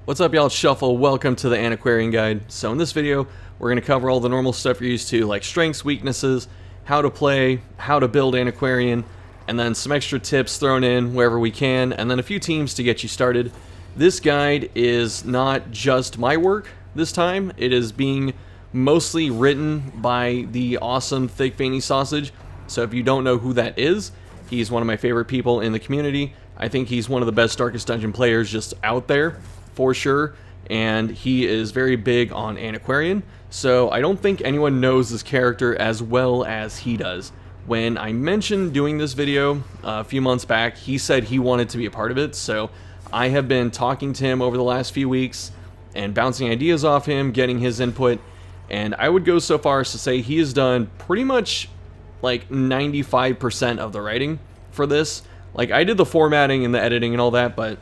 What's up, y'all? It's Shuffle. Welcome to the Antiquarian Guide. So in this video, we're going to cover all the normal stuff you're used to, like strengths, weaknesses, how to play, how to build Antiquarian, and then some extra tips thrown in wherever we can, and then a few teams to get you started. This guide is not just my work this time. It is being mostly written by the awesome Thick Veiny Sausage. So if you don't know who that is, he's one of my favorite people in the community. I think he's one of the best Darkest Dungeon players just out there, for sure, and he is very big on Antiquarian, so I don't think anyone knows this character as well as he does. When I mentioned doing this video a few months back, he said he wanted to be a part of it, so I have been talking to him over the last few weeks and bouncing ideas off him, getting his input, and I would go so far as to say he has done pretty much like 95% of the writing for this. Like, I did the formatting and the editing and all that, but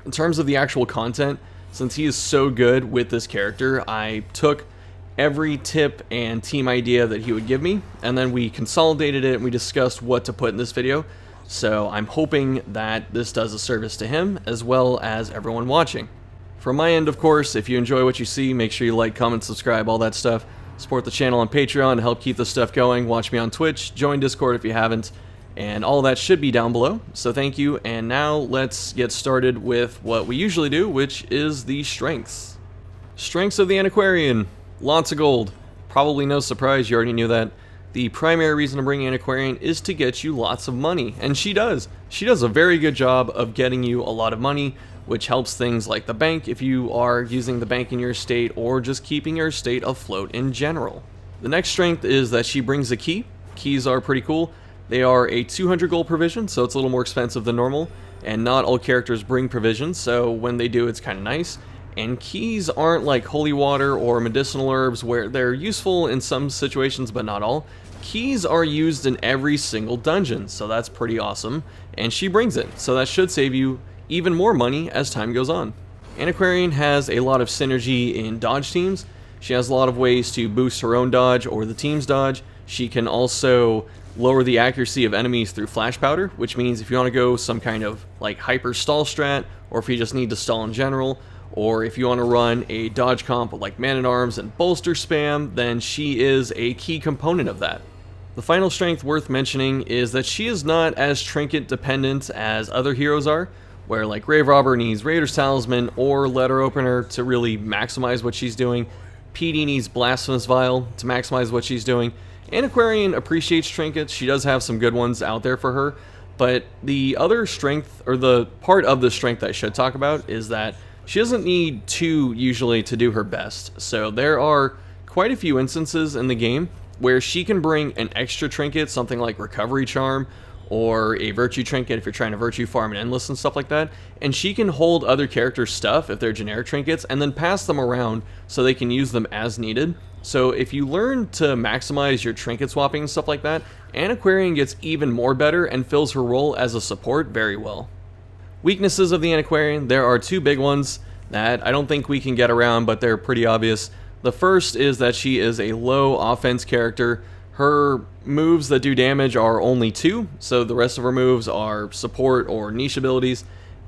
in terms of the actual content, since he is so good with this character, I took every tip and team idea that he would give me, and then we consolidated it and we discussed what to put in this video. So I'm hoping that this does a service to him as well as everyone watching. From my end, of course, if you enjoy what you see, make sure you like, comment, subscribe, all that stuff. Support the channel on Patreon to help keep this stuff going. Watch me on Twitch, join Discord if you haven't. And all that should be down below, so thank you, and now let's get started with what we usually do, which is the strengths. Strengths of the Antiquarian. Lots of gold. Probably no surprise, you already knew that. The primary reason to bring Antiquarian is to get you lots of money, and she does. She does a very good job of getting you a lot of money, which helps things like the bank if you are using the bank in your estate, or just keeping your estate afloat in general. The next strength is that she brings a key. Keys are pretty cool. They are a 200 gold provision, so it's a little more expensive than normal, and not all characters bring provisions, so when they do, it's kind of nice. And keys aren't like holy water or medicinal herbs where they're useful in some situations but not all. Keys are used in every single dungeon, so that's pretty awesome, and she brings it, so that should save you even more money as time goes on. Antiquarian has a lot of synergy in dodge teams. She has a lot of ways to boost her own dodge or the team's dodge. She can also lower the accuracy of enemies through flash powder, which means if you want to go some kind of like hyper stall strat, or if you just need to stall in general, or if you want to run a dodge comp with like man-at-arms and bolster spam, then she is a key component of that. The final strength worth mentioning is that she is not as trinket dependent as other heroes are, where like Grave Robber needs Raider's Talisman or Letter Opener to really maximize what she's doing. PD needs Blasphemous Vial to maximize what she's doing. Antiquarian appreciates trinkets. She does have some good ones out there for her, but the other strength, or the part of the strength I should talk about, is that she doesn't need two usually to do her best. So there are quite a few instances in the game where she can bring an extra trinket, something like Recovery Charm, or a Virtue Trinket if you're trying to Virtue Farm and Endless and stuff like that, and she can hold other characters' stuff if they're generic trinkets, and then pass them around so they can use them as needed. So if you learn to maximize your trinket swapping and stuff like that, Antiquarian gets even more better and fills her role as a support very well. Weaknesses of the Antiquarian, there are two big ones that I don't think we can get around, but they're pretty obvious. The first is that she is a low offense character. Her moves that do damage are only 2, so the rest of her moves are support or niche abilities,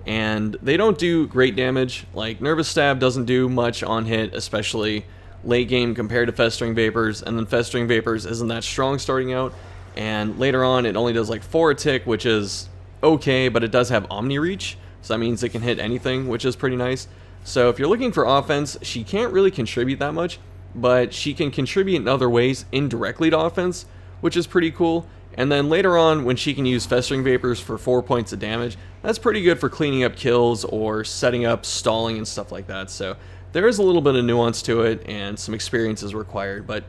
and they don't do great damage. Like Nervous Stab doesn't do much on hit, especially late game compared to Festering Vapors, and then Festering Vapors isn't that strong starting out, and later on it only does like 4 a tick, which is okay, but it does have Omni Reach, so that means it can hit anything, which is pretty nice. So if you're looking for offense, she can't really contribute that much, but she can contribute in other ways indirectly to offense, which is pretty cool. And then later on, when she can use Festering Vapors for 4 points of damage, that's pretty good for cleaning up kills or setting up stalling and stuff like that. So there is a little bit of nuance to it, and some experience is required, but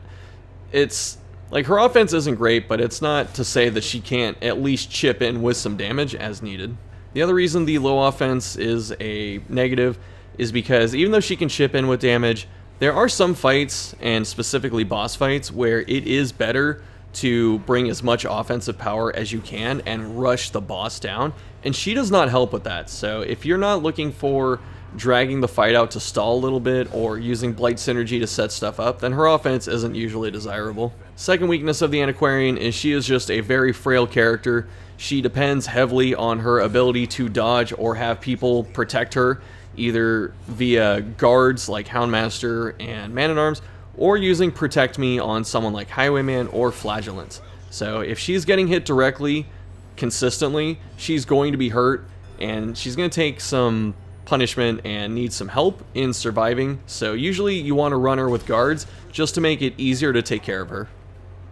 it's like her offense isn't great, but it's not to say that she can't at least chip in with some damage as needed. The other reason the low offense is a negative is because even though she can chip in with damage, there are some fights, and specifically boss fights, where it is better to bring as much offensive power as you can and rush the boss down, and she does not help with that. So if you're not looking for dragging the fight out to stall a little bit or using Blight Synergy to set stuff up, then her offense isn't usually desirable. Second weakness of the Antiquarian is she is just a very frail character. She depends heavily on her ability to dodge or have people protect her either via guards like Houndmaster and Man-at-Arms, or using Protect Me on someone like Highwayman or Flagellant. So if she's getting hit directly, consistently, she's going to be hurt, and she's going to take some punishment and need some help in surviving. So usually you want to run her with guards just to make it easier to take care of her.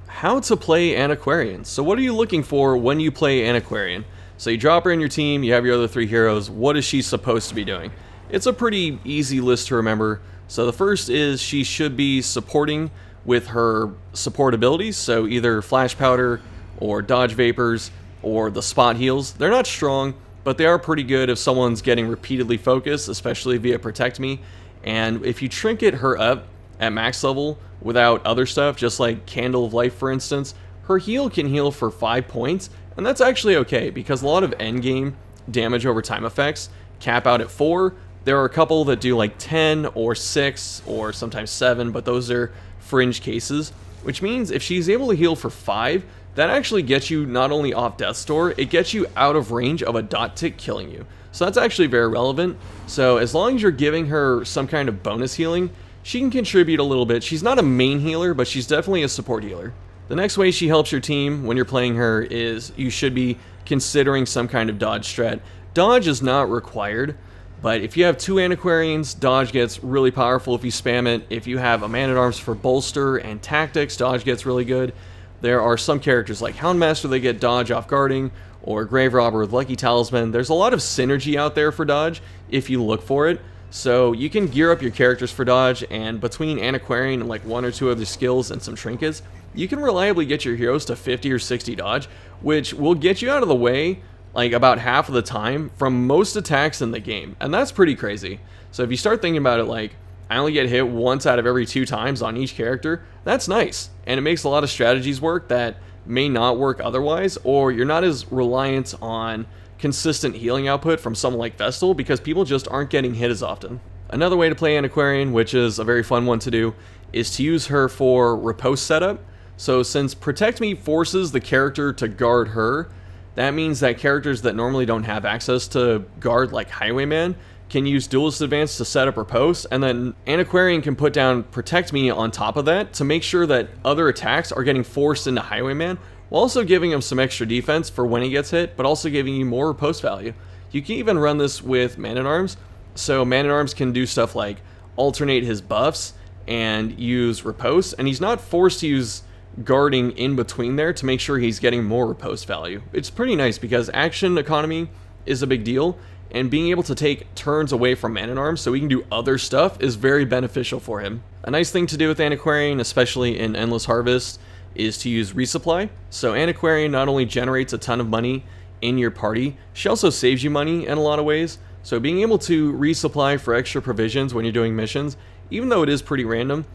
How to play Antiquarian. So what are you looking for when you play Antiquarian? So you drop her in your team, you have your other 3 heroes. What is she supposed to be doing? It's a pretty easy list to remember. So the first is she should be supporting with her support abilities, so either Flash Powder or Dodge Vapors or the Spot Heals. They're not strong, but they are pretty good if someone's getting repeatedly focused, especially via Protect Me. And if you trinket her up at max level without other stuff, just like Candle of Life for instance, her heal can heal for 5 points, and that's actually okay because a lot of endgame damage over time effects cap out at 4. There are a couple that do like 10 or 6 or sometimes 7, but those are fringe cases, which means if she's able to heal for 5, that actually gets you not only off Death's Door, it gets you out of range of a dot tick killing you. So that's actually very relevant. So as long as you're giving her some kind of bonus healing, she can contribute a little bit. She's not a main healer, but she's definitely a support healer. The next way she helps your team when you're playing her is you should be considering some kind of dodge strat. Dodge is not required, but if you have 2 Antiquarians, dodge gets really powerful if you spam it. If you have a Man-at-Arms for bolster and tactics, dodge gets really good. There are some characters like Houndmaster that get dodge off guarding, or Grave Robber with Lucky Talisman. There's a lot of synergy out there for dodge if you look for it. So you can gear up your characters for dodge, and between Antiquarian and like 1 or 2 other skills and some trinkets, you can reliably get your heroes to 50 or 60 dodge, which will get you out of the way like about half of the time from most attacks in the game, and that's pretty crazy. So if you start thinking about it, like I only get hit once out of every 2 times on each character, that's nice, and it makes a lot of strategies work that may not work otherwise, or you're not as reliant on consistent healing output from someone like Vestal because people just aren't getting hit as often. Another way to play Antiquarian, which is a very fun one to do, is to use her for riposte setup. So since Protect Me forces the character to guard her, that means that characters that normally don't have access to guard like Highwayman can use Duelist Advance to set up riposte, and then Antiquarian can put down Protect Me on top of that to make sure that other attacks are getting forced into Highwayman, while also giving him some extra defense for when he gets hit, but also giving you more riposte value. You can even run this with Man-at-Arms, so Man-at-Arms can do stuff like alternate his buffs and use riposte, and he's not forced to use guarding in between there to make sure he's getting more riposte value. It's pretty nice because action economy is a big deal, and being able to take turns away from Man-at-Arms so he can do other stuff is very beneficial for him. A nice thing to do with Antiquarian, especially in Endless Harvest, is to use resupply. So Antiquarian not only generates a ton of money in your party, she also saves you money in a lot of ways. So being able to resupply for extra provisions when you're doing missions, even though it is pretty random,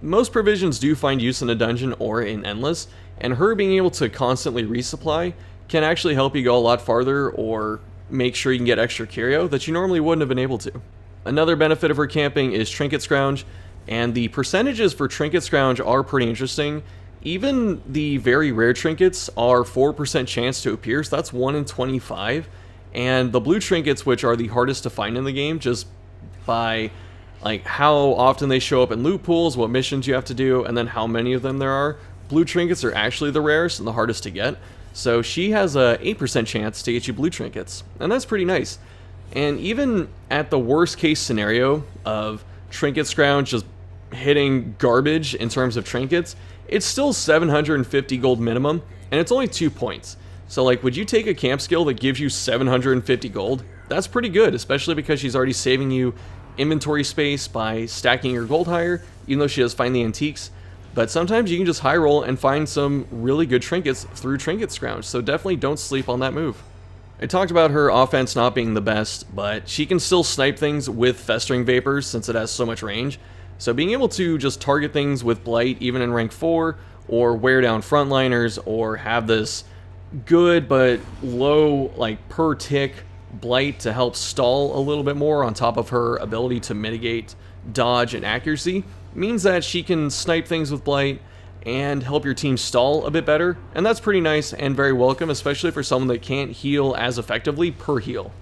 most provisions do find use in a dungeon or in Endless, and her being able to constantly resupply can actually help you go a lot farther or make sure you can get extra curio that you normally wouldn't have been able to. Another benefit of her camping is Trinket Scrounge, and the percentages for Trinket Scrounge are pretty interesting. Even the very rare trinkets are 4% chance to appear, so that's 1 in 25, and the blue trinkets, which are the hardest to find in the game just by like how often they show up in loot pools, what missions you have to do, and then how many of them there are. Blue trinkets are actually the rarest and the hardest to get. So she has a 8% chance to get you blue trinkets, and that's pretty nice. And even at the worst case scenario of Trinket Scrounge just hitting garbage in terms of trinkets, it's still 750 gold minimum, and it's only 2 points. So like, would you take a camp skill that gives you 750 gold? That's pretty good, especially because she's already saving you inventory space by stacking your gold higher, even though she does find the antiques. But sometimes you can just high roll and find some really good trinkets through Trinket Scrounge, so definitely don't sleep on that move. I talked about her offense not being the best, but she can still snipe things with Festering Vapors since it has so much range. So being able to just target things with Blight even in rank 4, or wear down frontliners, or have this good but low like per tick Blight to help stall a little bit more on top of her ability to mitigate dodge and accuracy, means that she can snipe things with Blight and help your team stall a bit better, and that's pretty nice and very welcome, especially for someone that can't heal as effectively per heal.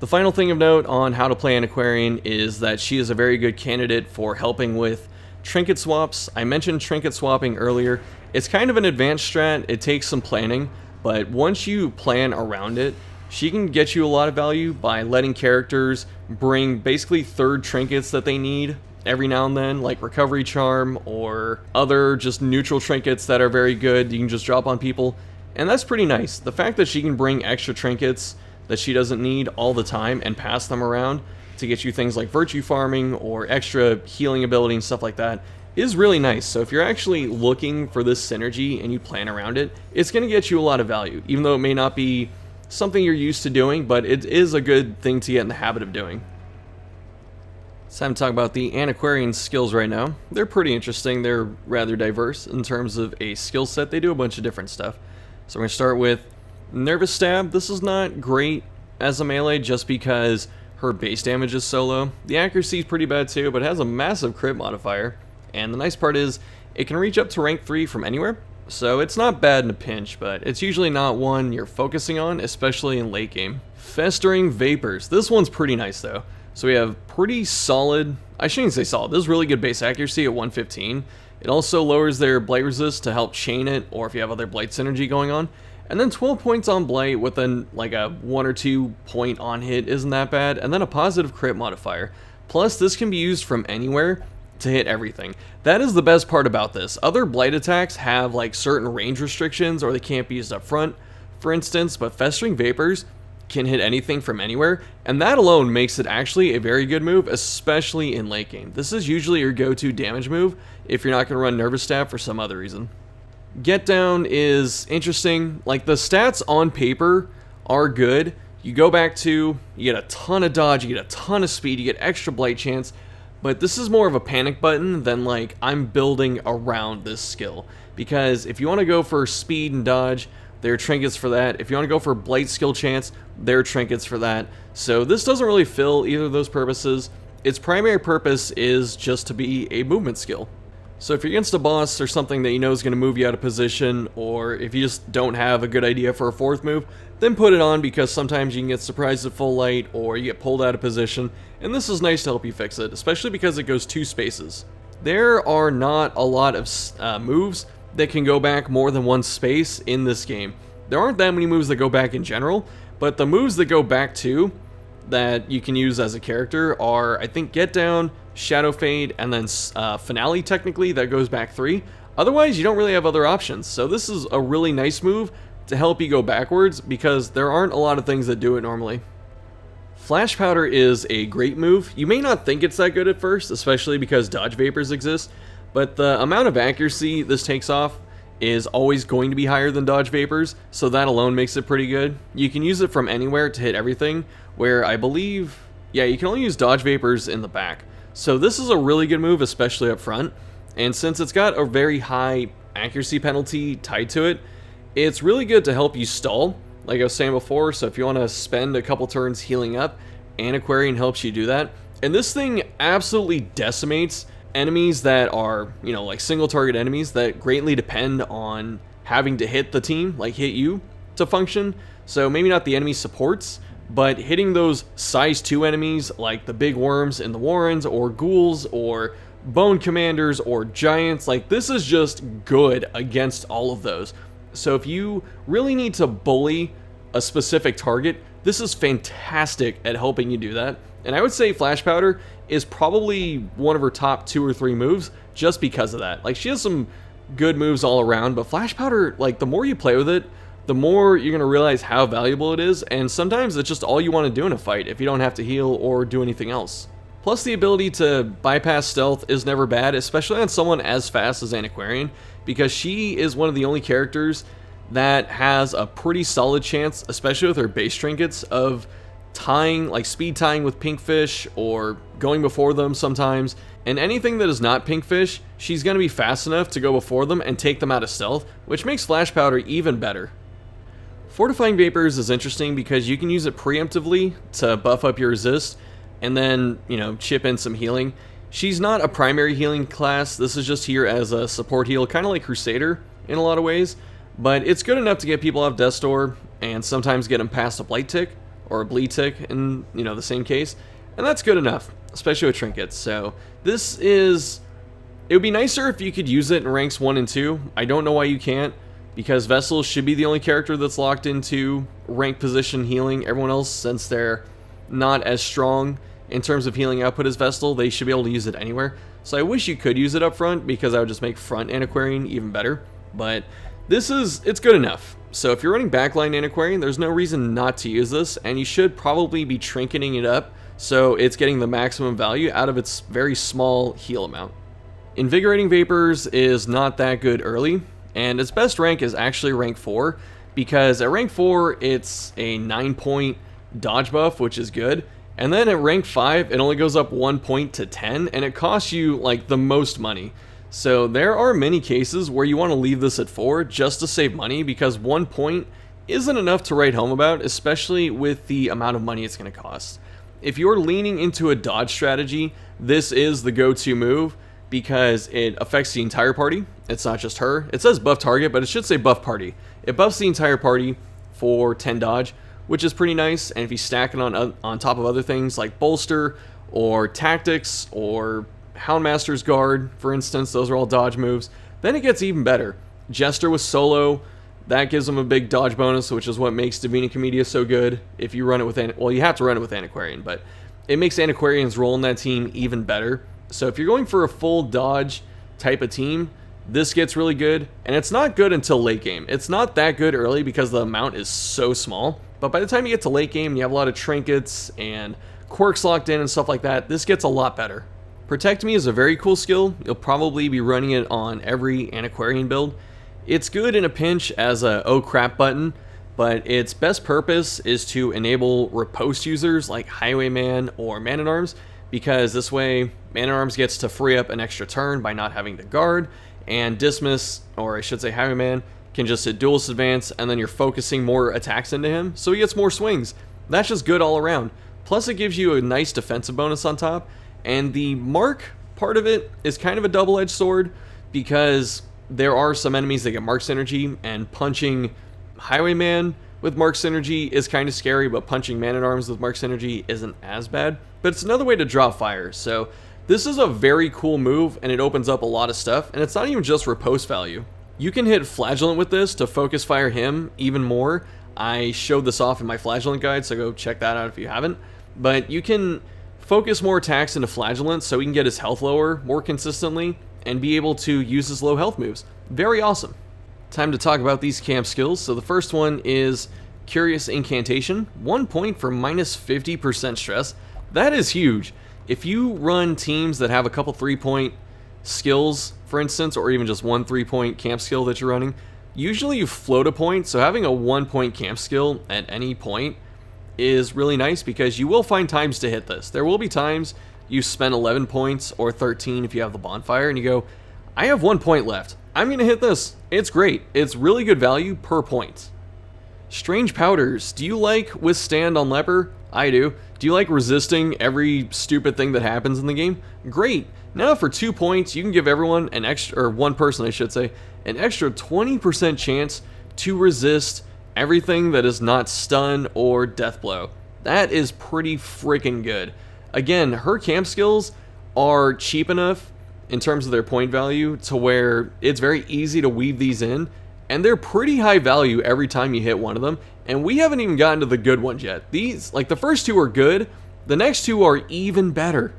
The final thing of note on how to play Antiquarian is that she is a very good candidate for helping with trinket swaps. I mentioned trinket swapping earlier. It's kind of an advanced strat, it takes some planning, but once you plan around it, she can get you a lot of value by letting characters bring basically third trinkets that they need every now and then, like Recovery Charm or other just neutral trinkets that are very good you can just drop on people, and that's pretty nice. The fact that she can bring extra trinkets that she doesn't need all the time and pass them around to get you things like virtue farming or extra healing ability and stuff like that is really nice. So if you're actually looking for this synergy and you plan around it, it's going to get you a lot of value, even though it may not be something you're used to doing, but it is a good thing to get in the habit of doing. It's time to talk about the Antiquarian skills right now. They're pretty interesting. They're rather diverse in terms of a skill set. They do a bunch of different stuff. So we're going to start with Nervous Stab. This is not great as a melee just because her base damage is so low. The accuracy is pretty bad too, but it has a massive crit modifier. And the nice part is it can reach up to rank 3 from anywhere. So it's not bad in a pinch, but it's usually not one you're focusing on, especially in late game. Festering Vapors. This one's pretty nice though. So we have pretty solid, I shouldn't say solid, this is really good base accuracy at 115. It also lowers their Blight Resist to help chain it, or if you have other Blight synergy going on. And then 12 points on Blight with like a 1 or 2 point on hit isn't that bad. And then a positive crit modifier. Plus this can be used from anywhere to hit everything. That is the best part about this. Other Blight attacks have like certain range restrictions or they can't be used up front, for instance, but Festering Vapors can hit anything from anywhere, and that alone makes it actually a very good move, especially in late game. This is usually your go-to damage move if you're not going to run Nervous Stab for some other reason. Get Down is interesting. Like, the stats on paper are good. You go back to, you get a ton of dodge, you get a ton of speed, you get extra blight chance, but this is more of a panic button than like I'm building around this skill. Because if you want to go for speed and dodge, there are trinkets for that. If you want to go for blight skill chance, there are trinkets for that. So this doesn't really fill either of those purposes. Its primary purpose is just to be a movement skill. So if you're against a boss or something that you know is going to move you out of position, or if you just don't have a good idea for a fourth move, then put it on, because sometimes you can get surprised at full light or you get pulled out of position, and this is nice to help you fix it, especially because it goes 2 spaces. There are not a lot of moves that can go back more than 1 space in this game. There aren't that many moves that go back in general, but the moves that go back 2 that you can use as a character are, I think, Get Down, Shadow Fade, and then Finale, technically, that goes back 3. Otherwise, you don't really have other options, so this is a really nice move to help you go backwards, because there aren't a lot of things that do it normally. Flash Powder is a great move. You may not think it's that good at first, especially because Dodge Vapors exist, but the amount of accuracy this takes off is always going to be higher than Dodge Vapors, so that alone makes it pretty good. You can use it from anywhere to hit everything, where I believe, yeah, you can only use Dodge Vapors in the back. So this is a really good move, especially up front, and since it's got a very high accuracy penalty tied to it, it's really good to help you stall, like I was saying before. So if you want to spend a couple turns healing up, Antiquarian helps you do that. And this thing absolutely decimates enemies that are, you know, like single target enemies that greatly depend on having to hit the team, like hit you, to function. So maybe not the enemy supports, but hitting those size 2 enemies like the big worms in the Warrens, or ghouls, or bone commanders, or giants, like this is just good against all of those. So if you really need to bully a specific target, this is fantastic at helping you do that. And I would say Flash Powder is probably one of her top 2 or 3 moves just because of that. Like, she has some good moves all around, but Flash Powder, like, the more you play with it, the more you're going to realize how valuable it is, and sometimes it's just all you want to do in a fight if you don't have to heal or do anything else. Plus, the ability to bypass stealth is never bad, especially on someone as fast as Antiquarian, because she is one of the only characters that has a pretty solid chance, especially with her base trinkets, of tying, like speed tying with Pinkfish or going before them sometimes. And anything that is not Pinkfish, she's going to be fast enough to go before them and take them out of stealth, which makes Flash Powder even better. Fortifying Vapors is interesting because you can use it preemptively to buff up your resist and then, you know, chip in some healing. She's not a primary healing class. This is just here as a support heal, kind of like Crusader in a lot of ways, but it's good enough to get people off Death's Door and sometimes get them past a Blight Tick or a bleed tick in, the same case. And that's good enough, especially with trinkets. So it would be nicer if you could use it in ranks 1 and 2. I don't know why you can't, because Vessels should be the only character that's locked into rank position healing. Everyone else, since they're not as strong in terms of healing output as Vestal, they should be able to use it anywhere. So I wish you could use it up front, because that would just make front Antiquarian even better. But it's good enough. So if you're running backline Antiquarian, there's no reason not to use this, and you should probably be trinketing it up so it's getting the maximum value out of its very small heal amount. Invigorating Vapors is not that good early, and its best rank is actually rank 4, because at rank 4 it's a 9-point dodge buff, which is good, and then at rank 5 it only goes up 1 point to 10, and it costs you like the most money. So there are many cases where you want to leave this at 4 just to save money, because 1 point isn't enough to write home about, especially with the amount of money it's going to cost. If you're leaning into a dodge strategy, this is the go-to move, because it affects the entire party. It's not just her. It says buff target, but it should say buff party. It buffs the entire party for 10 dodge, which is pretty nice. And if you stack it on top of other things like bolster or tactics or Houndmaster's Guard, for instance, those are all dodge moves, then it gets even better. Jester with solo, that gives them a big dodge bonus, which is what makes Divina Commedia so good. If you run it with, well, you have to run it with Antiquarian, but it makes Antiquarian's role in that team even better. So if you're going for a full dodge type of team, this gets really good, and it's not good until late game. It's not that good early because the amount is so small, but by the time you get to late game and you have a lot of trinkets and quirks locked in and stuff like that, this gets a lot better. Protect Me is a very cool skill. You'll probably be running it on every Antiquarian build. It's good in a pinch as a oh crap button, but its best purpose is to enable riposte users like Highwayman or Man-at-Arms, because this way Man-at-Arms gets to free up an extra turn by not having to guard, and Dismiss, or I should say Highwayman, can just hit Duelist Advance, and then you're focusing more attacks into him, so he gets more swings. That's just good all around. Plus it gives you a nice defensive bonus on top, and the mark part of it is kind of a double-edged sword, because there are some enemies that get mark synergy, and punching Highwayman with mark synergy is kind of scary, but punching Man-at-Arms with mark synergy isn't as bad. But it's another way to draw fire, so this is a very cool move, and it opens up a lot of stuff, and it's not even just riposte value. You can hit Flagellant with this to focus fire him even more. I showed this off in my Flagellant guide, so go check that out if you haven't. But you can focus more attacks into Flagellant so he can get his health lower more consistently and be able to use his low health moves. Very awesome. Time to talk about these camp skills. So the first one is Curious Incantation. 1 point for minus 50% stress. That is huge. If you run teams that have a couple 3-point skills, for instance, or even just one 3-point camp skill that you're running, usually you float a point, so having a 1-point camp skill at any point is really nice, because you will find times to hit this. There will be times you spend 11 points or 13 if you have the bonfire, and you go, I have 1 point left. I'm going to hit this. It's great. It's really good value per point. Strange Powders. Do you like Withstand on Leper? I do. Do you like resisting every stupid thing that happens in the game? Great. Now for 2 points, you can give everyone an extra, or one person I should say, an extra 20% chance to resist everything that is not stun or death blow. That is pretty freaking good. Again, her camp skills are cheap enough in terms of their point value to where it's very easy to weave these in, and they're pretty high value every time you hit one of them, and we haven't even gotten to the good ones yet. These, like the first two are good, the next two are even better.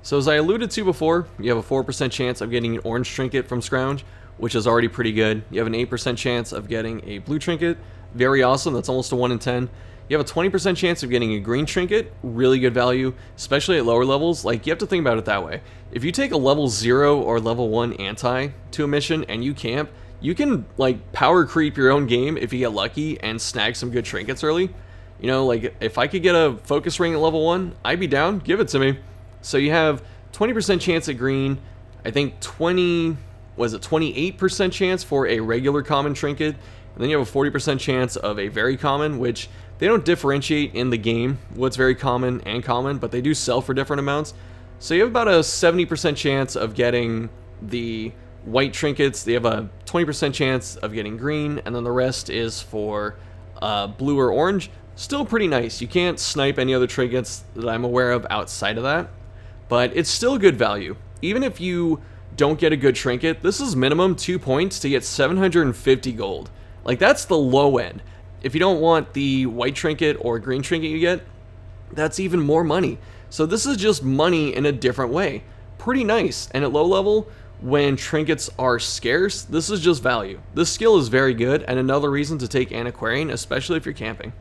So as I alluded to before, you have a 4% chance of getting an orange trinket from Scrounge, which is already pretty good. You have an 8% chance of getting a blue trinket, very awesome, that's almost a 1 in 10. You have a 20% chance of getting a green trinket, really good value, especially at lower levels. Like, you have to think about it that way. If you take a level 0 or level 1 anti to a mission and you camp, you can, like, power creep your own game if you get lucky and snag some good trinkets early. You know, like, if I could get a focus ring at level 1, I'd be down, give it to me. So you have 20% chance at green, I think 28% chance for a regular common trinket, and then you have a 40% chance of a very common, which they don't differentiate in the game what's very common and common, but they do sell for different amounts. So you have about a 70% chance of getting the white trinkets, they have a 20% chance of getting green, and then the rest is for blue or orange. Still pretty nice. You can't snipe any other trinkets that I'm aware of outside of that, but it's still good value. Even if you don't get a good trinket, this is minimum 2 points to get 750 gold. Like, that's the low end. If you don't want the white trinket or green trinket you get, that's even more money. So this is just money in a different way. Pretty nice. And at low level, when trinkets are scarce, this is just value. This skill is very good, and another reason to take Antiquarian, especially if you're camping.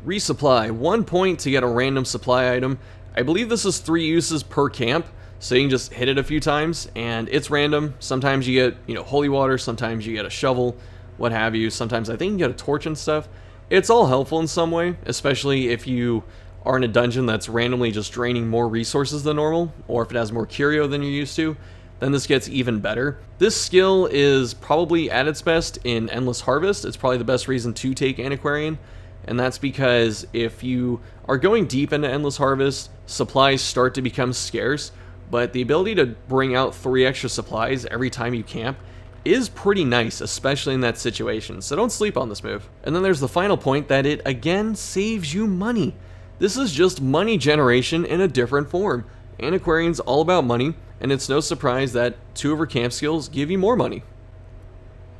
Resupply, 1 point to get a random supply item. I believe this is 3 uses per camp, so you can just hit it a few times, and it's random. Sometimes you get, holy water, sometimes you get a shovel, what have you. Sometimes I think you get a torch and stuff. It's all helpful in some way, especially if you are in a dungeon that's randomly just draining more resources than normal, or if it has more curio than you're used to, then this gets even better. This skill is probably at its best in Endless Harvest. It's probably the best reason to take Antiquarian, and that's because if you are going deep into Endless Harvest, supplies start to become scarce, but the ability to bring out 3 extra supplies every time you camp is pretty nice, especially in that situation, so don't sleep on this move. And then there's the final point, that it again saves you money. This is just money generation in a different form. Antiquarian's all about money, and it's no surprise that 2 of her camp skills give you more money.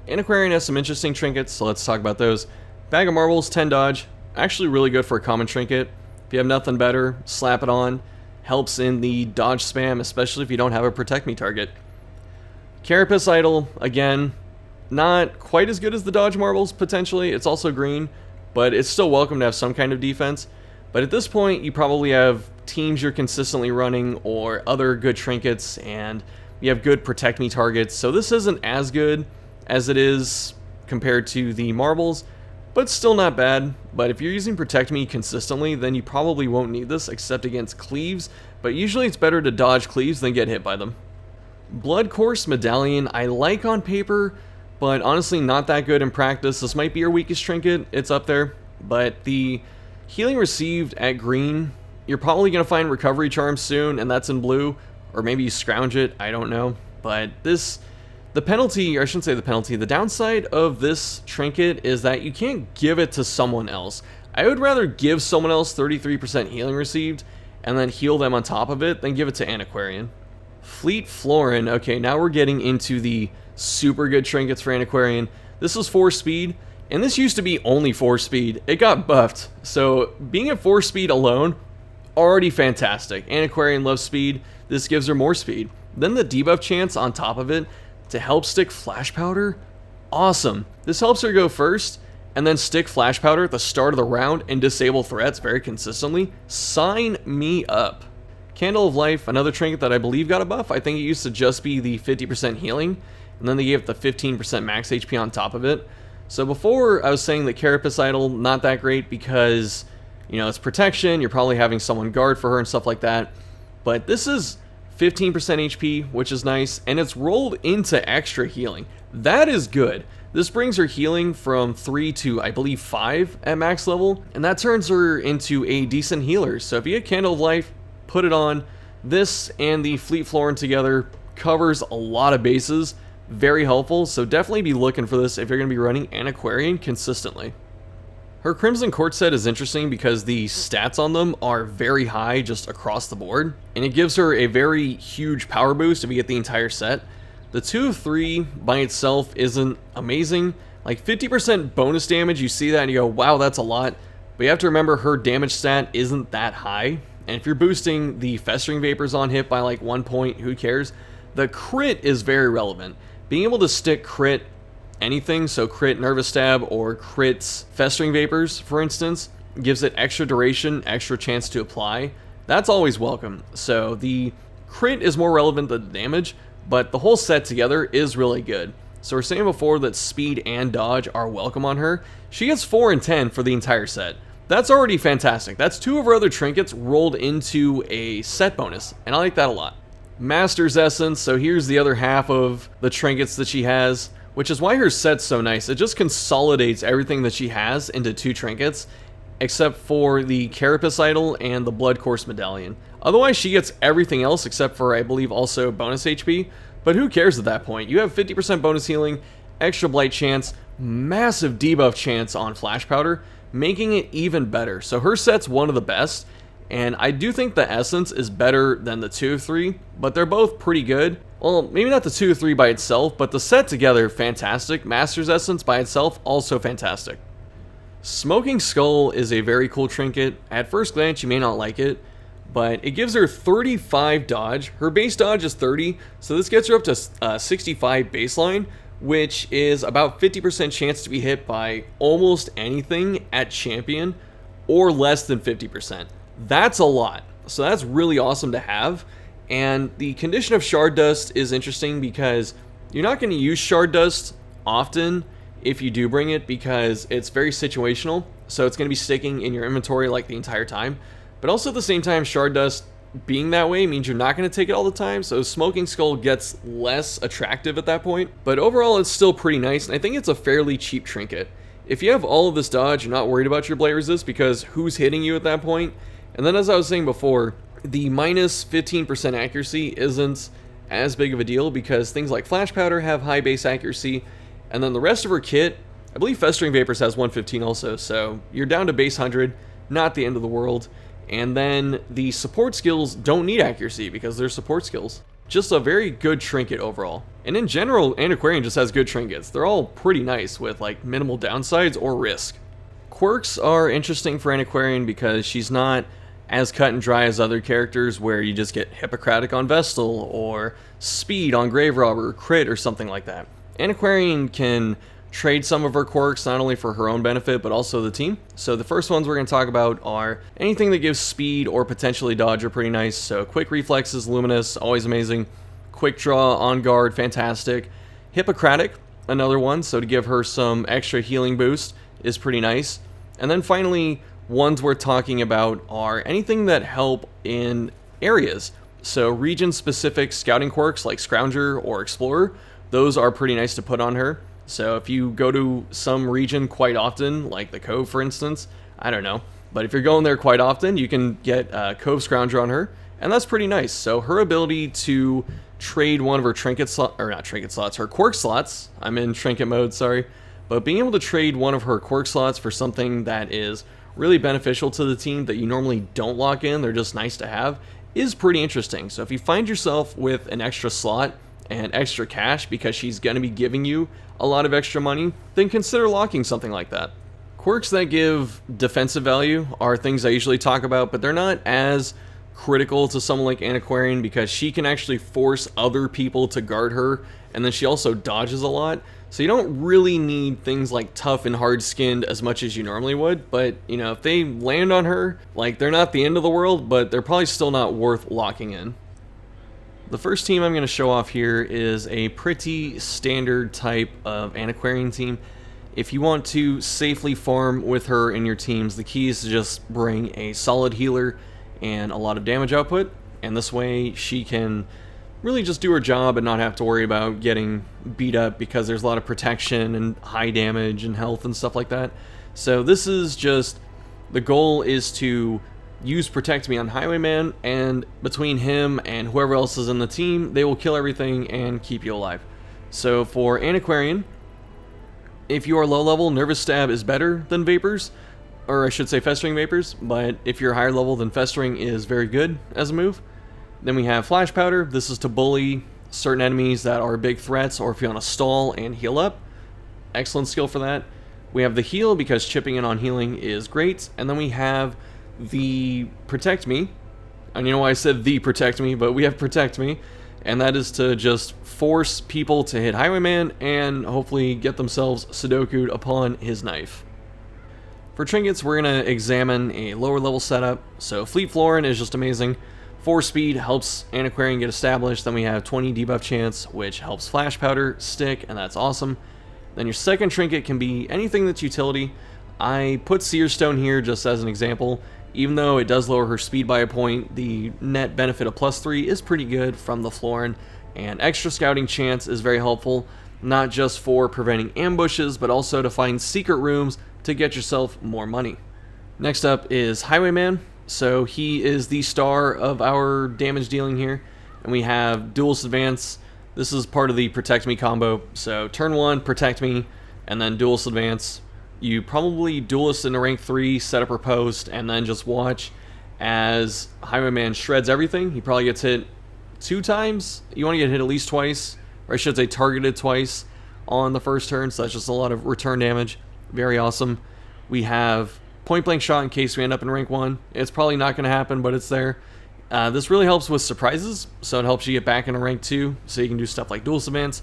Antiquarian has some interesting trinkets, so let's talk about those. Bag of Marbles, 10 dodge, actually really good for a common trinket. If you have nothing better, slap it on. Helps in the dodge spam, especially if you don't have a protect me target. Carapace Idol, again, not quite as good as the dodge marbles, potentially. It's also green, but it's still welcome to have some kind of defense. But at this point, you probably have teams you're consistently running or other good trinkets, and you have good protect me targets. So this isn't as good as it is compared to the marbles, but still not bad. But if you're using protect me consistently, then you probably won't need this except against cleaves, but usually it's better to dodge cleaves than get hit by them. Blood Course Medallion I like on paper, but honestly not that good in practice. This might be your weakest trinket, it's up there, but the healing received at green, you're probably going to find recovery charms soon, and that's in blue, or maybe you scrounge it, I don't know. But the penalty, or I shouldn't say the penalty, the downside of this trinket is that you can't give it to someone else. I would rather give someone else 33% healing received and then heal them on top of it than give it to Antiquarian. Fleet Florin, okay, now we're getting into the super good trinkets for Antiquarian. This is 4 speed, and this used to be only 4 speed. It got buffed, so being at 4 speed alone, already fantastic. Antiquarian loves speed, this gives her more speed. Then the debuff chance on top of it to help stick Flash Powder, awesome. This helps her go first, and then stick Flash Powder at the start of the round and disable threats very consistently. Sign me up. Candle of Life, another trinket that I believe got a buff. I think it used to just be the 50% healing, and then they gave it the 15% max HP on top of it. So before I was saying that Carapace Idol, not that great because, it's protection, you're probably having someone guard for her and stuff like that. But this is 15% HP, which is nice, and it's rolled into extra healing. That is good. This brings her healing from 3 to, I believe, 5 at max level, and that turns her into a decent healer. So if you get Candle of Life, put it on. This and the Fleet Florin together covers a lot of bases. Very helpful, so definitely be looking for this if you're going to be running Antiquarian consistently. Her Crimson Court set is interesting because the stats on them are very high just across the board, and it gives her a very huge power boost if you get the entire set. The 2 of 3 by itself isn't amazing. Like 50% bonus damage, you see that and you go, wow, that's a lot. But you have to remember her damage stat isn't that high. And if you're boosting the Festering Vapors on hit by like 1 point, who cares? The crit is very relevant. Being able to stick crit anything, so crit Nervous Stab or crits Festering Vapors, for instance, gives it extra duration, extra chance to apply. That's always welcome. So the crit is more relevant than the damage, but the whole set together is really good. So we're saying before that speed and dodge are welcome on her. She gets 4 and 10 for the entire set. That's already fantastic. That's 2 of her other trinkets rolled into a set bonus, and I like that a lot. Master's Essence, so here's the other half of the trinkets that she has, which is why her set's so nice. It just consolidates everything that she has into 2 trinkets, except for the Carapace Idol and the Blood Course Medallion. Otherwise, she gets everything else except for, I believe, also bonus HP, but who cares at that point? You have 50% bonus healing, extra blight chance, massive debuff chance on Flash Powder. making it even better. So her set's one of the best, and I do think the Essence is better than the 2 of 3, but they're both pretty good. Well, maybe not the 2 of 3 by itself, but the set together, fantastic. Master's Essence by itself, also fantastic. Smoking Skull is a very cool trinket. At first glance, you may not like it, but it gives her 35 dodge. Her base dodge is 30, so this gets her up to 65 baseline, which is about 50% chance to be hit by almost anything at champion, or less than 50%. That's a lot, so that's really awesome to have. And the condition of Shard Dust is interesting because you're not going to use Shard Dust often if you do bring it, because it's very situational, so it's going to be sticking in your inventory like the entire time. But also at the same time, Shard Dust being that way means you're not going to take it all the time, so Smoking Skull gets less attractive at that point. But overall, it's still pretty nice, and I think it's a fairly cheap trinket. If you have all of this dodge, you're not worried about your blade resist, because who's hitting you at that point? And then, as I was saying before, the minus 15% accuracy isn't as big of a deal, because things like Flash Powder have high base accuracy, and then the rest of her kit, I believe Festering Vapors has 115 also, so you're down to base 100, not the end of the world. And then the support skills don't need accuracy because they're support skills. Just a very good trinket overall. And in general, Antiquarian just has good trinkets. They're all pretty nice with like minimal downsides or risk. Quirks are interesting for Antiquarian because she's not as cut and dry as other characters where you just get Hippocratic on Vestal or Speed on Grave Robber, or Crit or something like that. Antiquarian can trade some of her quirks not only for her own benefit but also the team. So the first ones we're going to talk about are anything that gives speed or potentially dodge are pretty nice. So quick reflexes, luminous, always amazing. Quick draw, on guard, fantastic. Hippocratic, another one, so to give her some extra healing boost is pretty nice. And then finally, ones we're talking about are anything that help in areas. So region specific scouting quirks like Scoundrel or Explorer, those are pretty nice to put on her. So if you go to some region quite often, like the Cove for instance, I don't know, but if you're going there quite often, you can get Cove Scoundrel on her, and that's pretty nice. So her ability to trade one of her trinket slots, or not trinket slots, her quirk slots, I'm in trinket mode, sorry, but being able to trade one of her quirk slots for something that is really beneficial to the team that you normally don't lock in, they're just nice to have, is pretty interesting. So if you find yourself with an extra slot and extra cash because she's going to be giving you a lot of extra money, then consider locking something like that. Quirks that give defensive value are things I usually talk about, but they're not as critical to someone like Antiquarian because she can actually force other people to guard her, and then she also dodges a lot. So you don't really need things like tough and hard skinned as much as you normally would, but you know, if they land on her, like, they're not the end of the world, but they're probably still not worth locking in. The first team I'm going to show off here is a pretty standard type of Antiquarian team. If you want to safely farm with her in your teams, the key is to just bring a solid healer and a lot of damage output, and this way she can really just do her job and not have to worry about getting beat up because there's a lot of protection and high damage and health and stuff like that. So this is just, the goal is to use Protect Me on Highwayman, and between him and whoever else is in the team, they will kill everything and keep you alive. So for Antiquarian, if you are low level, Nervous Stab is better than Vapors, or I should say Festering Vapors, but if you're higher level, then Festering is very good as a move. Then we have Flash Powder. This is to bully certain enemies that are big threats, or if you want to stall and heal up. Excellent skill for that. We have the Heal, because chipping in on healing is great. And then we have the Protect Me. And you know why I said the Protect Me, but we have Protect Me. And that is to just force people to hit Highwayman and hopefully get themselves Sudoku'd upon his knife. For trinkets, we're going to examine a lower level setup. So Fleet Florin is just amazing. 4 speed helps Antiquarian get established. Then we have 20 debuff chance, which helps Flash Powder stick, and that's awesome. Then your second trinket can be anything that's utility. I put Seer Stone here just as an example. Even though it does lower her speed by a point, the net benefit of +3 is pretty good from the Florin, and extra scouting chance is very helpful, not just for preventing ambushes, but also to find secret rooms to get yourself more money. Next up is Highwayman. So he is the star of our damage dealing here, and we have Duelist Advance. This is part of the Protect Me combo. So turn 1, Protect Me, and then Duelist Advance. you probably duelist into rank 3, set up Riposte, and then just watch as Highwayman shreds everything. He probably gets hit 2 times. You want to get hit at least twice, or I should say targeted twice on the first turn, so that's just a lot of return damage. Very awesome. We have point blank shot in case we end up in rank 1. It's probably not going to happen, but it's there. This really helps with surprises, so it helps you get back into rank 2, so you can do stuff like dual advance.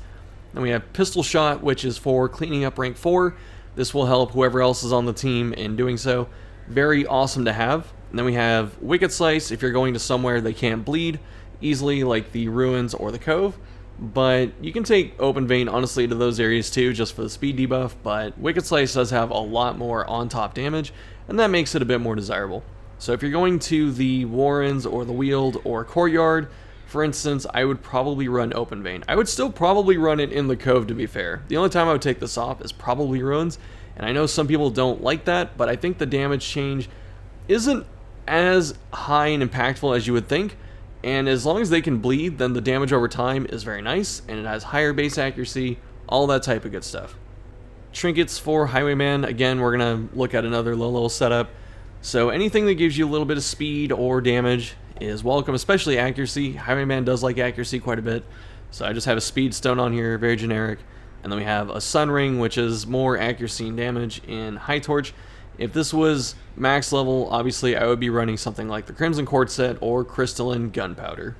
Then we have pistol shot, which is for cleaning up rank 4. This will help whoever else is on the team in doing so. Very awesome to have. And then we have wicked slice if you're going to somewhere they can't bleed easily, like the ruins or the cove. But you can take open vein honestly to those areas too, just for the speed debuff. But wicked slice does have a lot more on top damage, and that makes it a bit more desirable. So if you're going to the warrens or the weald or courtyard, for instance, I would probably run open vein. I would still probably run it in the cove, to be fair. The only time I would take this off is probably ruins, and I know some people don't like that, but I think the damage change isn't as high and impactful as you would think. And as long as they can bleed, then the damage over time is very nice, and it has higher base accuracy, all that type of good stuff. Trinkets for Highwayman, again, we're going to look at another low level setup. So anything that gives you a little bit of speed or damage is welcome, especially accuracy. Highwayman does like accuracy quite a bit, so I just have a speed stone on here, very generic. And then we have a sun ring, which is more accuracy and damage in high torch. If this was max level, obviously I would be running something like the Crimson Quartz set or Crystalline Gunpowder.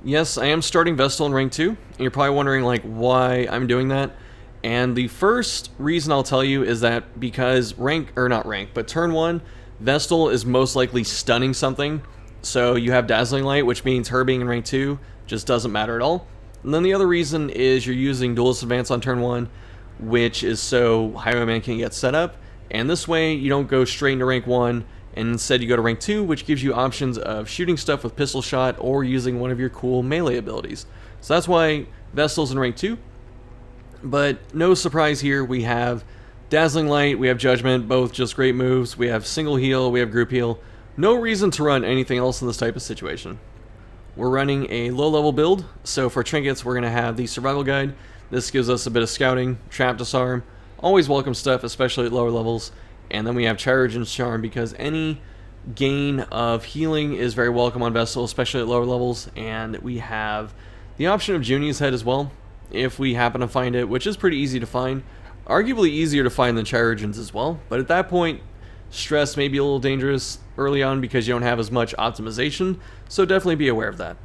Yes, I am starting Vestal in rank 2, and you're probably wondering like why I'm doing that. And the first reason I'll tell you is that because turn 1, Vestal is most likely stunning something. So you have Dazzling Light, which means her being in rank 2 just doesn't matter at all. And then the other reason is you're using Duelist Advance on turn 1, which is so Highwayman can get set up. And this way, you don't go straight into rank 1, and instead you go to rank 2, which gives you options of shooting stuff with pistol shot or using one of your cool melee abilities. So that's why Vestal's in rank 2. But no surprise here, we have Dazzling Light, we have Judgment, both just great moves. We have single heal, we have group heal. No reason to run anything else in this type of situation. We're running a low level build, so for Trinkets, we're going to have the Survival Guide. This gives us a bit of scouting, trap disarm. Always welcome stuff, especially at lower levels. And then we have Chirurgeon's Charm, because any gain of healing is very welcome on Vestal, especially at lower levels. And we have the option of Junior's Head as well, if we happen to find it, which is pretty easy to find. Arguably easier to find than Chirurgeon's as well, but at that point, stress may be a little dangerous early on because you don't have as much optimization, so definitely be aware of that.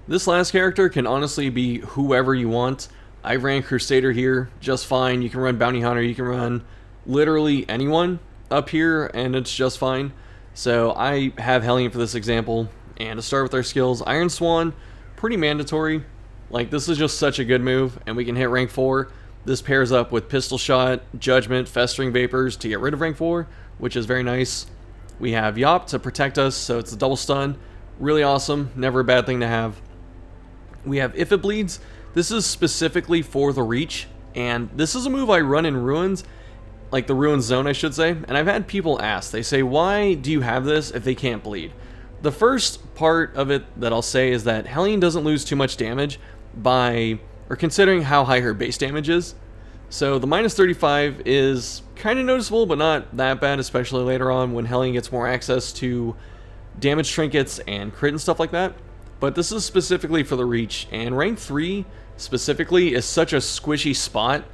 This last character can honestly be whoever you want. I ran Crusader here just fine. You can run Bounty Hunter, you can run literally anyone up here, and it's just fine. So I have Hellion for this example, and to start with our skills, Iron Swan, pretty mandatory. Like, this is just such a good move, and we can hit rank 4. This pairs up with Pistol Shot, Judgment, Festering Vapors to get rid of rank 4, which is very nice. We have Yop to protect us, so it's a double stun. Really awesome, never a bad thing to have. We have If It Bleeds. This is specifically for the Reach, and this is a move I run in Ruins, like the Ruins zone I should say, and I've had people ask, they say, why do you have this if they can't bleed? The first part of it that I'll say is that Hellion doesn't lose too much damage considering how high her base damage is. So the minus 35 is kind of noticeable, but not that bad, especially later on when Hellion gets more access to damage trinkets and crit and stuff like that. But this is specifically for the Reach, and rank 3 specifically is such a squishy spot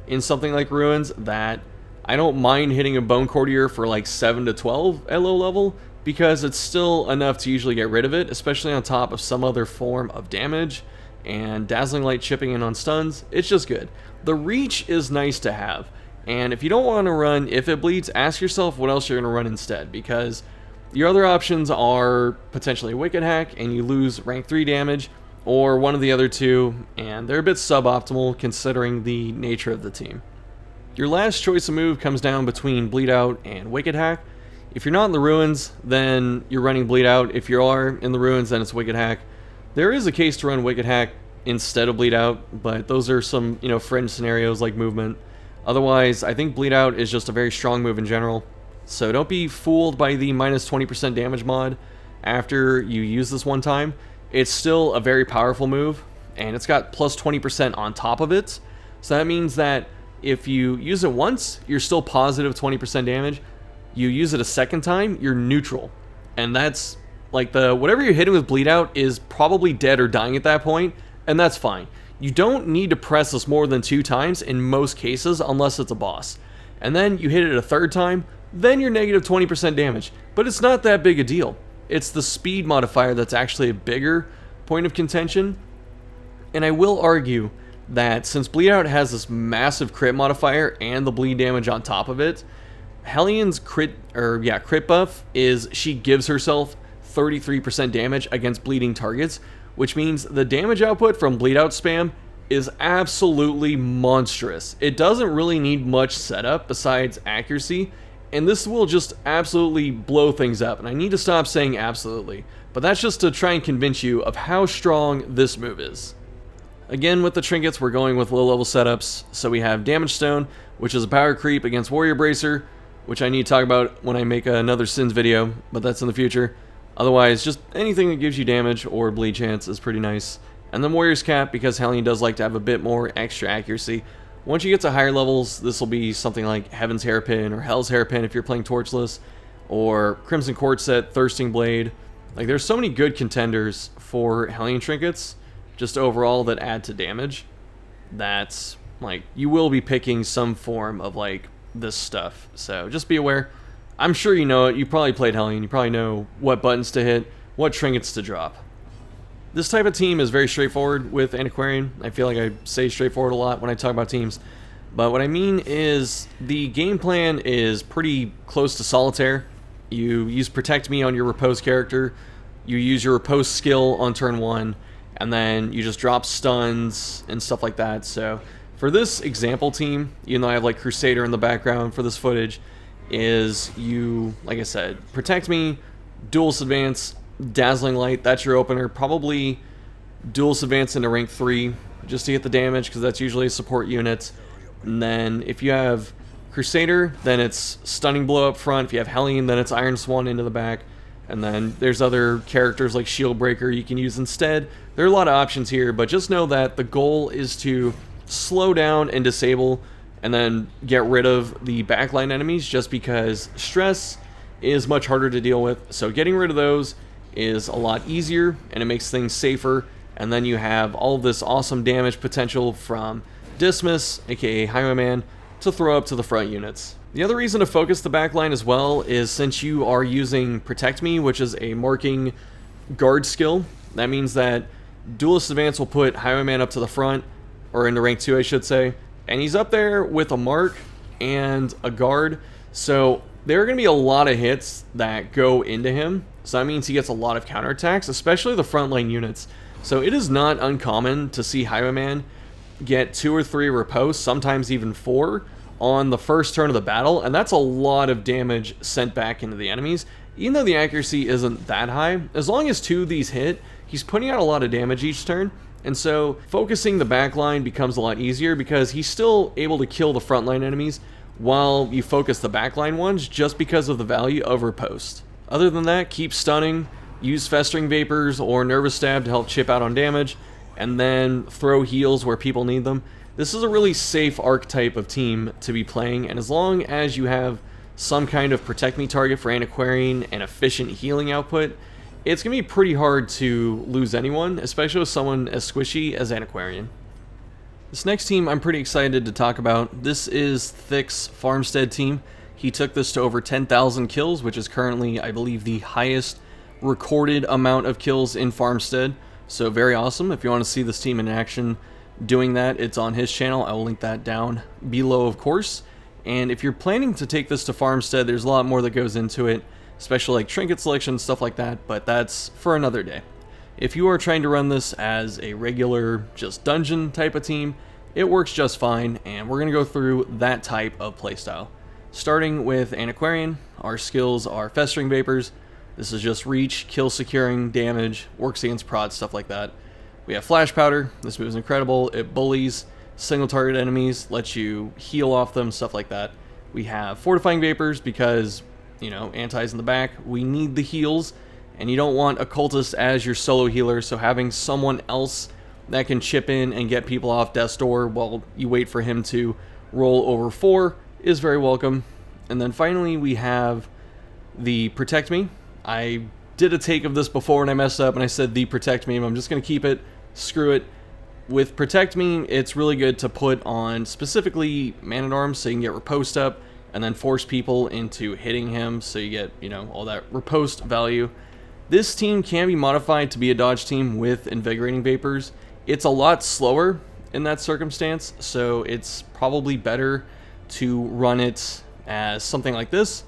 in something like Ruins that I don't mind hitting a Bone Courtier for like 7 to 12 at low level, because it's still enough to usually get rid of it, especially on top of some other form of damage, and Dazzling Light chipping in on stuns. It's just good. The Reach is nice to have, and if you don't want to run If It Bleeds, ask yourself what else you're going to run instead, because your other options are potentially Wicked Hack, and you lose rank 3 damage, or one of the other two, and they're a bit suboptimal considering the nature of the team. Your last choice of move comes down between Bleed Out and Wicked Hack. If you're not in the Ruins, then you're running Bleed Out. If you are in the Ruins, then it's Wicked Hack. There is a case to run Wicked Hack instead of Bleed Out, but those are some, fringe scenarios like movement. Otherwise, I think Bleed Out is just a very strong move in general. So don't be fooled by the minus 20% damage mod after you use this one time. It's still a very powerful move, and it's got plus 20% on top of it. So that means that If you use it once, you're still positive 20% damage. You use it a second time, you're neutral. And that's like whatever you're hitting with bleed out is probably dead or dying at that point, and that's fine. You don't need to press this more than 2 times in most cases unless it's a boss. And then you hit it a third time, then you're negative 20% damage. But it's not that big a deal. It's the speed modifier that's actually a bigger point of contention. And I will argue that since bleed out has this massive crit modifier and the bleed damage on top of it, Hellions crit buff is she gives herself 33% damage against bleeding targets, which means the damage output from bleed out spam is absolutely monstrous. It doesn't really need much setup besides accuracy, and this will just absolutely blow things up. And I need to stop saying absolutely, but that's just to try and convince you of how strong this move is. Again, with the trinkets, we're going with low level setups. So we have Damage Stone, which is a power creep against Warrior Bracer, which I need to talk about when I make another Sins video, but that's in the future. Otherwise, just anything that gives you damage or bleed chance is pretty nice. And then Warrior's Cap, because Hellion does like to have a bit more extra accuracy. Once you get to higher levels, this will be something like Heaven's Hairpin or Hell's Hairpin if you're playing Torchless, or Crimson Quartset, Thirsting Blade. Like, there's so many good contenders for Hellion trinkets, just overall, that add to damage. That's, like, you will be picking some form of, like, this stuff. So just be aware. I'm sure you know it. You probably played Hellion. You probably know what buttons to hit, what trinkets to drop. This type of team is very straightforward with Antiquarian. I feel like I say straightforward a lot when I talk about teams. But what I mean is the game plan is pretty close to Solitaire. You use Protect Me on your Riposte character. You use your Riposte skill on turn 1. And then you just drop stuns and stuff like that. So for this example team, even though I have like Crusader in the background for this footage, is you, like I said, Protect Me, Duelist Advance, Dazzling Light, that's your opener. Probably Duelist Advance into rank 3 just to get the damage, because that's usually a support unit. And then if you have Crusader, then it's Stunning Blow up front. If you have Hellion, then it's Iron Swan into the back. And then there's other characters like Shield Breaker you can use instead. There are a lot of options here, but just know that the goal is to slow down and disable and then get rid of the backline enemies, just because stress is much harder to deal with. So getting rid of those is a lot easier and it makes things safer. And then you have all of this awesome damage potential from Dismas, aka Highwayman, to throw up to the front units. The other reason to focus the backline as well is since you are using Protect Me, which is a marking guard skill, that means that Duelist Advance will put Highwayman up to the front, or into rank 2 I should say, and he's up there with a mark and a guard, so there are going to be a lot of hits that go into him, so that means he gets a lot of counterattacks, especially the frontline units. So it is not uncommon to see Highwayman get 2 or 3 riposte, sometimes even 4, on the first turn of the battle, and that's a lot of damage sent back into the enemies. Even though the accuracy isn't that high, as long as 2 of these hit, he's putting out a lot of damage each turn, and so focusing the backline becomes a lot easier because he's still able to kill the frontline enemies while you focus the backline ones, just because of the value of riposte. Other than that, keep stunning, use Festering Vapors or Nervous Stab to help chip out on damage, and then throw heals where people need them. This is a really safe archetype of team to be playing, and as long as you have some kind of Protect Me target for Antiquarian and efficient healing output, it's going to be pretty hard to lose anyone, especially with someone as squishy as Antiquarian. This next team I'm pretty excited to talk about. This is Thick's Farmstead team. He took this to over 10,000 kills, which is currently, I believe, the highest recorded amount of kills in Farmstead. So very awesome. If you want to see this team in action doing that, it's on his channel. I will link that down below, of course. And if you're planning to take this to Farmstead, there's a lot more that goes into it, especially like trinket selection, stuff like that, but that's for another day. If you are trying to run this as a regular, just dungeon type of team, it works just fine, and we're going to go through that type of playstyle. Starting with Antiquarian, our skills are Festering Vapors. This is just reach, kill securing, damage, works against prod, stuff like that. We have Flash Powder. This move is incredible. It bullies single target enemies, lets you heal off them, stuff like that. We have Fortifying Vapors because, you know, anti's in the back. We need the heals, and you don't want Occultist as your solo healer, so having someone else that can chip in and get people off death's door while you wait for him to roll over 4 is very welcome. And then finally we have the Protect Me. I did a take of this before and I messed up and I said the Protect Me. I'm just going to keep it. Screw it. With Protect Me, it's really good to put on specifically Man-at-Arms so you can get Riposte up and then force people into hitting him so you get, you know, all that Riposte value. This team can be modified to be a dodge team with Invigorating Vapors. It's a lot slower in that circumstance, so it's probably better to run it as something like this.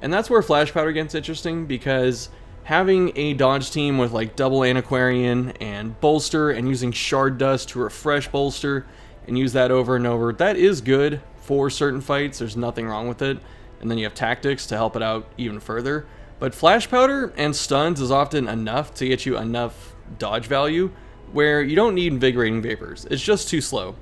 And that's where Flash Powder gets interesting, because having a dodge team with like double Antiquarian and Bolster and using Shard Dust to refresh Bolster and use that over and over, that is good for certain fights. There's nothing wrong with it. And then you have Tactics to help it out even further. But Flash Powder and Stuns is often enough to get you enough dodge value where you don't need Invigorating Vapors. It's just too slow.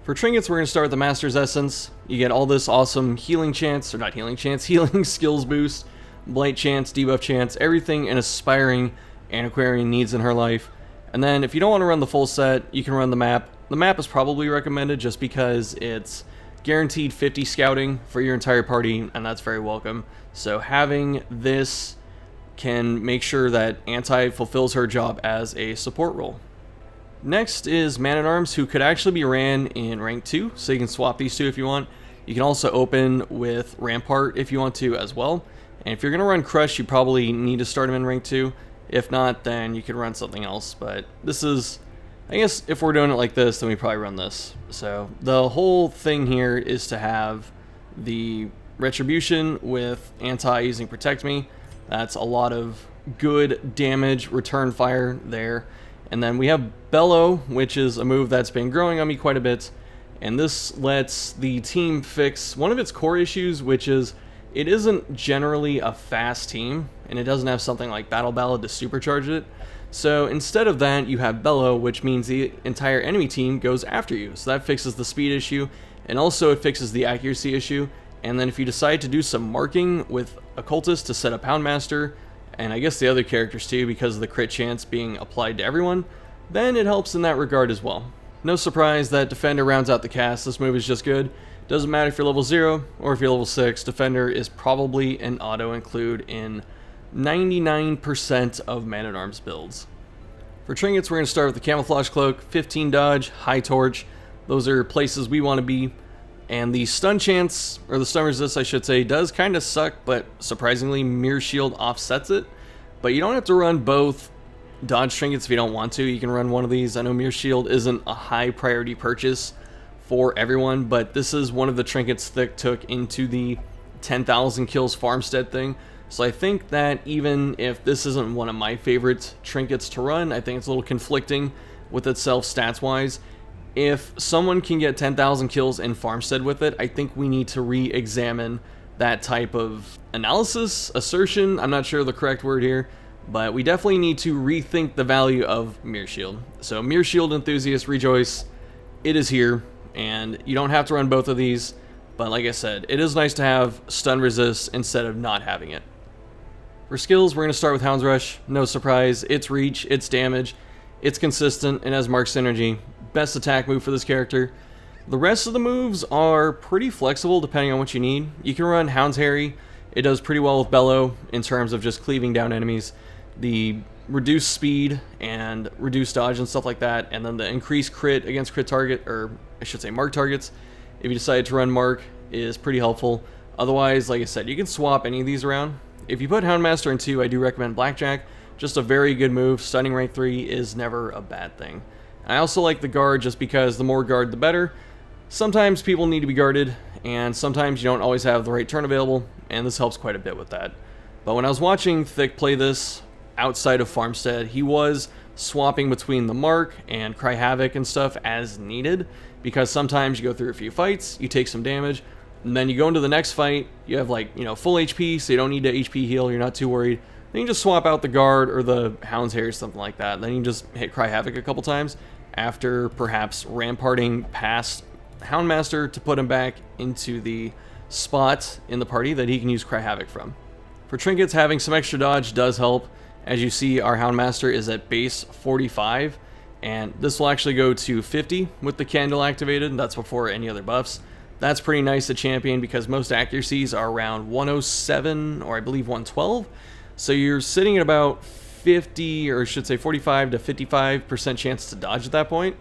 For Trinkets, we're going to start with the Master's Essence. You get all this awesome healing chance, or not healing chance, healing skills boost, blight chance, debuff chance, everything an aspiring Antiquarian needs in her life. And then if you don't want to run the full set, you can run the map. The map is probably recommended just because it's guaranteed 50 scouting for your entire party, and that's very welcome. So having this can make sure that Anti fulfills her job as a support role. Next is Man-at-Arms, who could actually be ran in rank 2, so you can swap these two if you want. You can also open with Rampart if you want to as well. And if you're going to run Crush, you probably need to start him in rank 2. If not, then you can run something else. But this is, I guess if we're doing it like this, then we probably run this. So the whole thing here is to have the Retribution with Anti using Protect Me. That's a lot of good damage return fire there. And then we have Bellow, which is a move that's been growing on me quite a bit. And this lets the team fix one of its core issues, which is it isn't generally a fast team, and it doesn't have something like Battle Ballad to supercharge it. So instead of that, you have Bellow, which means the entire enemy team goes after you. So that fixes the speed issue, and also it fixes the accuracy issue. And then if you decide to do some marking with Occultist to set up Houndmaster, and I guess the other characters too, because of the crit chance being applied to everyone, then it helps in that regard as well. No surprise that Defender rounds out the cast. This move is just good. Doesn't matter if you're level 0 or if you're level 6, Defender is probably an auto-include in 99% of Man-at-Arms builds. For Trinkets, we're going to start with the Camouflage Cloak, 15 dodge, high torch. Those are places we want to be. And the stun chance, or the stun resist I should say, does kind of suck, but surprisingly Mirror Shield offsets it. But you don't have to run both dodge trinkets if you don't want to. You can run one of these. I know Mirror Shield isn't a high priority purchase for everyone, but this is one of the trinkets Thick took into the 10,000 kills farmstead thing. So I think that even if this isn't one of my favorite trinkets to run, I think it's a little conflicting with itself stats wise. If someone can get 10,000 kills in farmstead with it, I think we need to re-examine that type of analysis, assertion, I'm not sure the correct word here, but we definitely need to rethink the value of Mirror Shield. So Mirror Shield enthusiasts, rejoice, it is here, and you don't have to run both of these, but like I said, it is nice to have stun resist instead of not having it. For skills, we're going to start with Hound's Rush, no surprise, it's reach, it's damage, it's consistent, and has Mark Synergy. Best attack move for this character. The rest of the moves are pretty flexible depending on what you need. You can run Hound's Harry. It does pretty well with Bellow in terms of just cleaving down enemies. The reduced speed and reduced dodge and stuff like that, and then the increased crit against crit target, or I should say mark targets, if you decide to run Mark, is pretty helpful. Otherwise, like I said, you can swap any of these around. If you put Houndmaster in 2, I do recommend Blackjack. Just a very good move. Stunning rank 3 is never a bad thing. I also like the guard just because the more guard the better. Sometimes people need to be guarded, and sometimes you don't always have the right turn available, and this helps quite a bit with that. But when I was watching Thick play this outside of Farmstead, he was swapping between the Mark and Cry Havoc and stuff as needed, because sometimes you go through a few fights, you take some damage, and then you go into the next fight, you have like, you know, full HP, so you don't need to HP heal, you're not too worried. Then you just swap out the guard or the Hound's Hair or something like that. Then you just hit Cry Havoc a couple times after perhaps ramparting past Houndmaster to put him back into the spot in the party that he can use Cry Havoc from. For Trinkets, having some extra dodge does help. As you see, our Houndmaster is at base 45, and this will actually go to 50 with the candle activated. That's before any other buffs. That's pretty nice to champion because most accuracies are around 107 or I believe 112. So you're sitting at about 50, or I should say 45 to 55% chance to dodge at that point.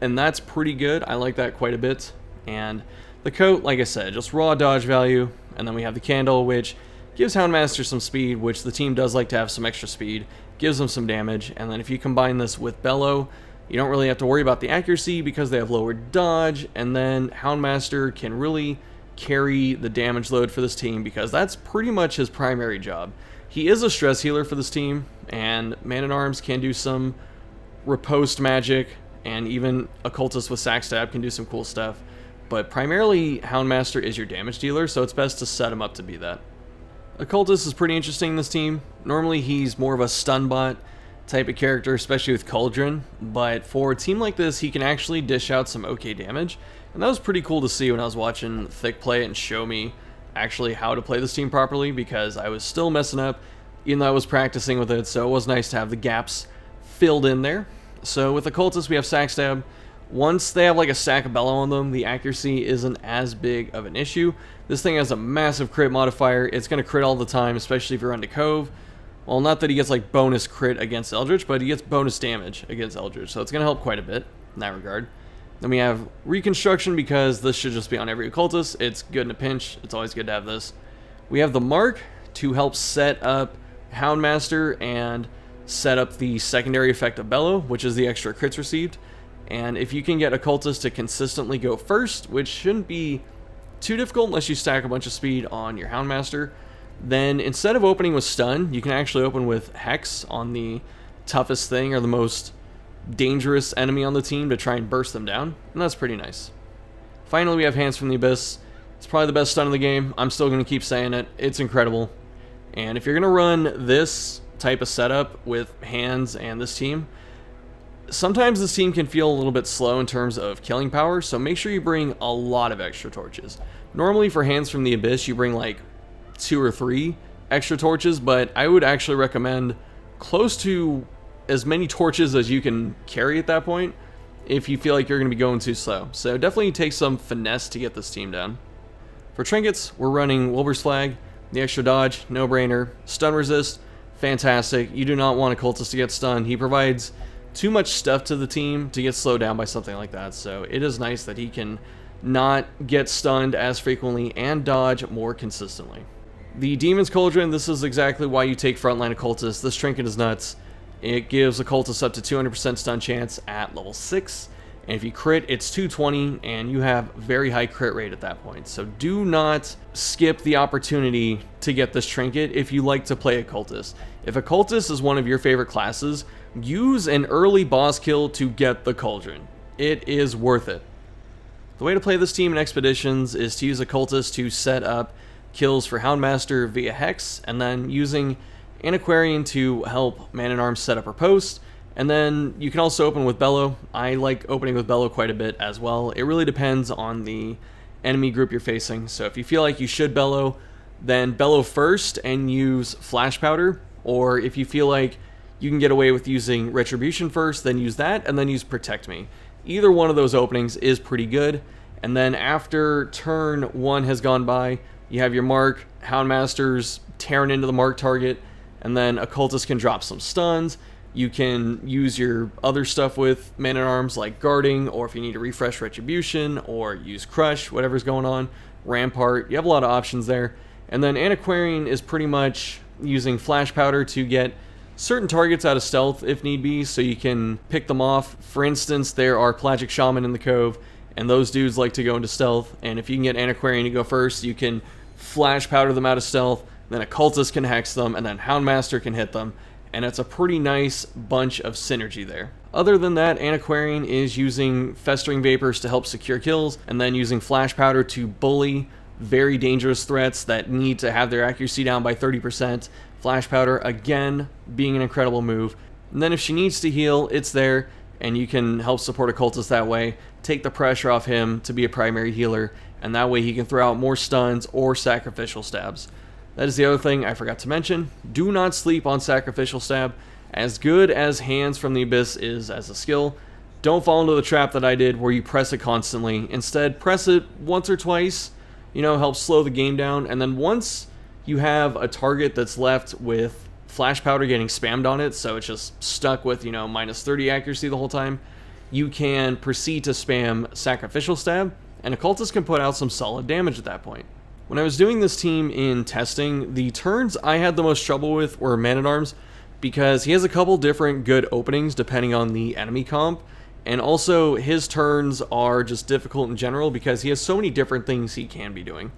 And that's pretty good. I like that quite a bit. And the coat, like I said, just raw dodge value. And then we have the candle, which gives Houndmaster some speed, which the team does like to have some extra speed. Gives them some damage. And then if you combine this with Bellow, you don't really have to worry about the accuracy because they have lower dodge. And then Houndmaster can really carry the damage load for this team because that's pretty much his primary job. He is a stress healer for this team, and Man-at-Arms can do some riposte magic, and even Occultist with Sack Stab can do some cool stuff. But primarily, Houndmaster is your damage dealer, so it's best to set him up to be that. Occultist is pretty interesting in this team. Normally, he's more of a stun bot type of character, especially with Cauldron, but for a team like this, he can actually dish out some okay damage, and that was pretty cool to see when I was watching Thick play it and show me actually how to play this team properly, because I was still messing up even though I was practicing with it, so it was nice to have the gaps filled in there. So with Occultist, we have Sack Stab. Once they have like a stack of Bellow on them, the accuracy isn't as big of an issue. This thing has a massive crit modifier. It's going to crit all the time, especially if you're on to Cove. Well, not that he gets like bonus crit against Eldritch, but he gets bonus damage against Eldritch, so it's going to help quite a bit in that regard. Then we have Reconstruction, because this should just be on every Occultist. It's good in a pinch. It's always good to have this. We have the Mark to help set up Houndmaster and set up the secondary effect of Bellow, which is the extra crits received. And if you can get Occultist to consistently go first, which shouldn't be too difficult unless you stack a bunch of speed on your Houndmaster, then instead of opening with Stun, you can actually open with Hex on the toughest thing or the most dangerous enemy on the team to try and burst them down, and that's pretty nice. Finally, we have Hands from the Abyss. It's probably the best stun in the game. I'm still going to keep saying it. It's incredible. And if you're going to run this type of setup with Hands and this team, sometimes this team can feel a little bit slow in terms of killing power, so make sure you bring a lot of extra torches. Normally for Hands from the Abyss, you bring like 2 or 3 extra torches, but I would actually recommend close to as many torches as you can carry at that point if you feel like you're going to be going too slow. So definitely take some finesse to get this team down. For Trinkets, we're running Wilbur's Flag, the extra dodge, no-brainer, stun resist, fantastic. You do not want a Cultist to get stunned. He provides too much stuff to the team to get slowed down by something like that, so it is nice that he can not get stunned as frequently and dodge more consistently. The Demon's Cauldron, this is exactly why you take Frontline Occultist. This trinket is nuts. It gives Occultist up to 200% stun chance at level 6, and if you crit, it's 220, and you have very high crit rate at that point. So do not skip the opportunity to get this trinket if you like to play Occultist. If Occultist is one of your favorite classes, use an early boss kill to get the Cauldron. It is worth it. The way to play this team in Expeditions is to use Occultist to set up kills for Houndmaster via Hex, and then using Antiquarian to help Man-at-Arms set up Riposte, and then you can also open with Bellow. I like opening with Bellow quite a bit as well. It really depends on the enemy group you're facing, so if you feel like you should Bellow, then Bellow first and use Flash Powder, or if you feel like you can get away with using Retribution first, then use that, and then use Protect Me. Either one of those openings is pretty good, and then after turn 1 has gone by, you have your Mark, Houndmaster's tearing into the Mark target, and then Occultist can drop some stuns. You can use your other stuff with Man-at-Arms like Guarding, or if you need to refresh Retribution, or use Crush, whatever's going on, Rampart. You have a lot of options there. And then Antiquarian is pretty much using Flash Powder to get certain targets out of stealth if need be, so you can pick them off. For instance, there are Pelagic Shaman in the Cove, and those dudes like to go into stealth, and if you can get Antiquarian to go first, you can Flash Powder them out of stealth, then Occultist can hex them, and then Houndmaster can hit them, and it's a pretty nice bunch of synergy there. Other than that, Antiquarian is using Festering Vapors to help secure kills, and then using Flash Powder to bully very dangerous threats that need to have their accuracy down by 30%. Flash Powder, again, being an incredible move. And then if she needs to heal, it's there, and you can help support Occultist that way, take the pressure off him to be a primary healer, and that way he can throw out more stuns or sacrificial stabs. That is the other thing I forgot to mention. Do not sleep on Sacrificial Stab. As good as Hands from the Abyss is as a skill, don't fall into the trap that I did where you press it constantly. Instead, press it once or twice, you know, helps slow the game down. And then once you have a target that's left with flash powder getting spammed on it, so it's just stuck with, you know, minus 30 accuracy the whole time, you can proceed to spam Sacrificial Stab, and Occultist can put out some solid damage at that point. When I was doing this team in testing, the turns I had the most trouble with were Man-at-Arms, because he has a couple different good openings depending on the enemy comp, and also his turns are just difficult in general because he has so many different things he can be doing.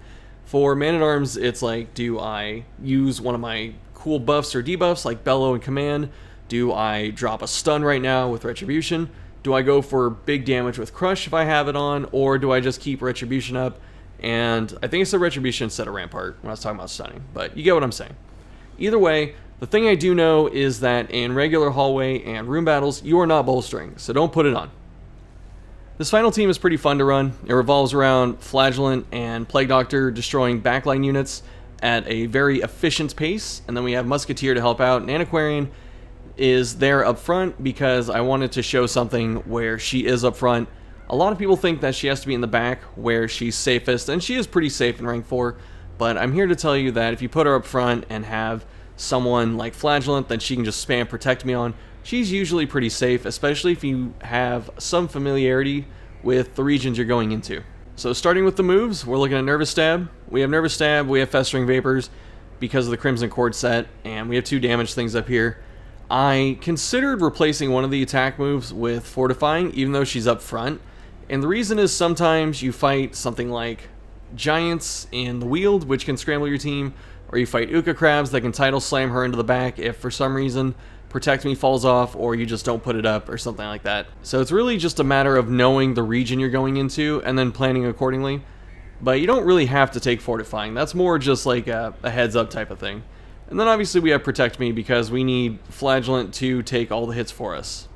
For Man-at-Arms, it's like, do I use one of my cool buffs or debuffs like Bellow and Command? Do I drop a stun right now with Retribution? Do I go for big damage with Crush if I have it on? Or do I just keep Retribution up? And I think I said Retribution instead of Rampart when I was talking about stunning, but you get what I'm saying. Either way, the thing I do know is that in regular hallway and room battles, you are not bolstering, so don't put it on. This final team is pretty fun to run. It revolves around Flagellant and Plague Doctor destroying backline units at a very efficient pace, and then we have Musketeer to help out, and Antiquarian is there up front because I wanted to show something where she is up front. A lot of people think that she has to be in the back where she's safest, and she is pretty safe in rank 4, but I'm here to tell you that if you put her up front and have someone like Flagellant that she can just spam Protect Me on, she's usually pretty safe, especially if you have some familiarity with the regions you're going into. So starting with the moves, we're looking at Nervous Stab. We have Nervous Stab, we have Festering Vapors because of the Crimson Cord set, and we have 2 damage things up here. I considered replacing one of the attack moves with Fortifying, even though she's up front. And the reason is sometimes you fight something like Giants in the Wield, which can scramble your team, or you fight Uka Crabs that can Tidal Slam her into the back if for some reason Protect Me falls off, or you just don't put it up, or something like that. So it's really just a matter of knowing the region you're going into, and then planning accordingly. But you don't really have to take Fortifying, that's more just like a heads up type of thing. And then obviously we have Protect Me because we need Flagellant to take all the hits for us.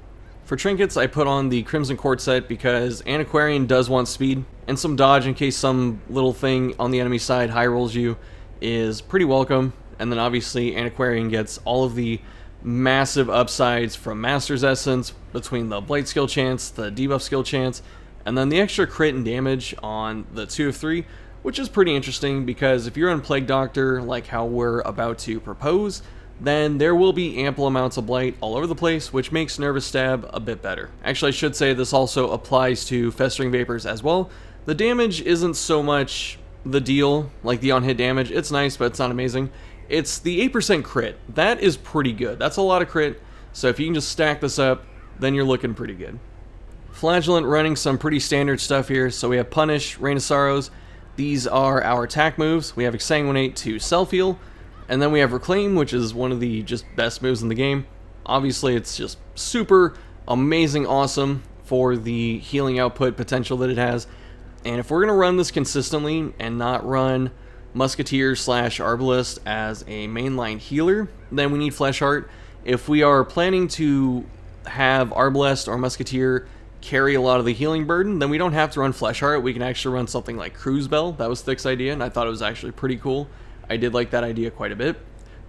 For Trinkets, I put on the Crimson Cord set because Antiquarian does want speed, and some dodge in case some little thing on the enemy side high rolls you is pretty welcome. And then obviously Antiquarian gets all of the massive upsides from Master's Essence between the Blight skill chance, the debuff skill chance, and then the extra crit and damage on the 2 of 3, which is pretty interesting because if you're on Plague Doctor like how we're about to propose, then there will be ample amounts of Blight all over the place, which makes Nervous Stab a bit better. Actually, I should say this also applies to Festering Vapors as well. The damage isn't so much the deal, like the on-hit damage. It's nice, but it's not amazing. It's the 8% crit. That is pretty good. That's a lot of crit, so if you can just stack this up, then you're looking pretty good. Flagellant running some pretty standard stuff here, so we have Punish, Rain of Sorrows. These are our attack moves. We have Exsanguinate to self-heal, and then we have Reclaim, which is one of the just best moves in the game. Obviously, it's just super amazing awesome for the healing output potential that it has. And if we're going to run this consistently and not run Musketeer / Arbalest as a mainline healer, then we need Flesh Heart. If we are planning to have Arbalest or Musketeer carry a lot of the healing burden, then we don't have to run Flesh Heart. We can actually run something like Cruise Bell. That was Thick's idea, and I thought it was actually pretty cool. I did like that idea quite a bit.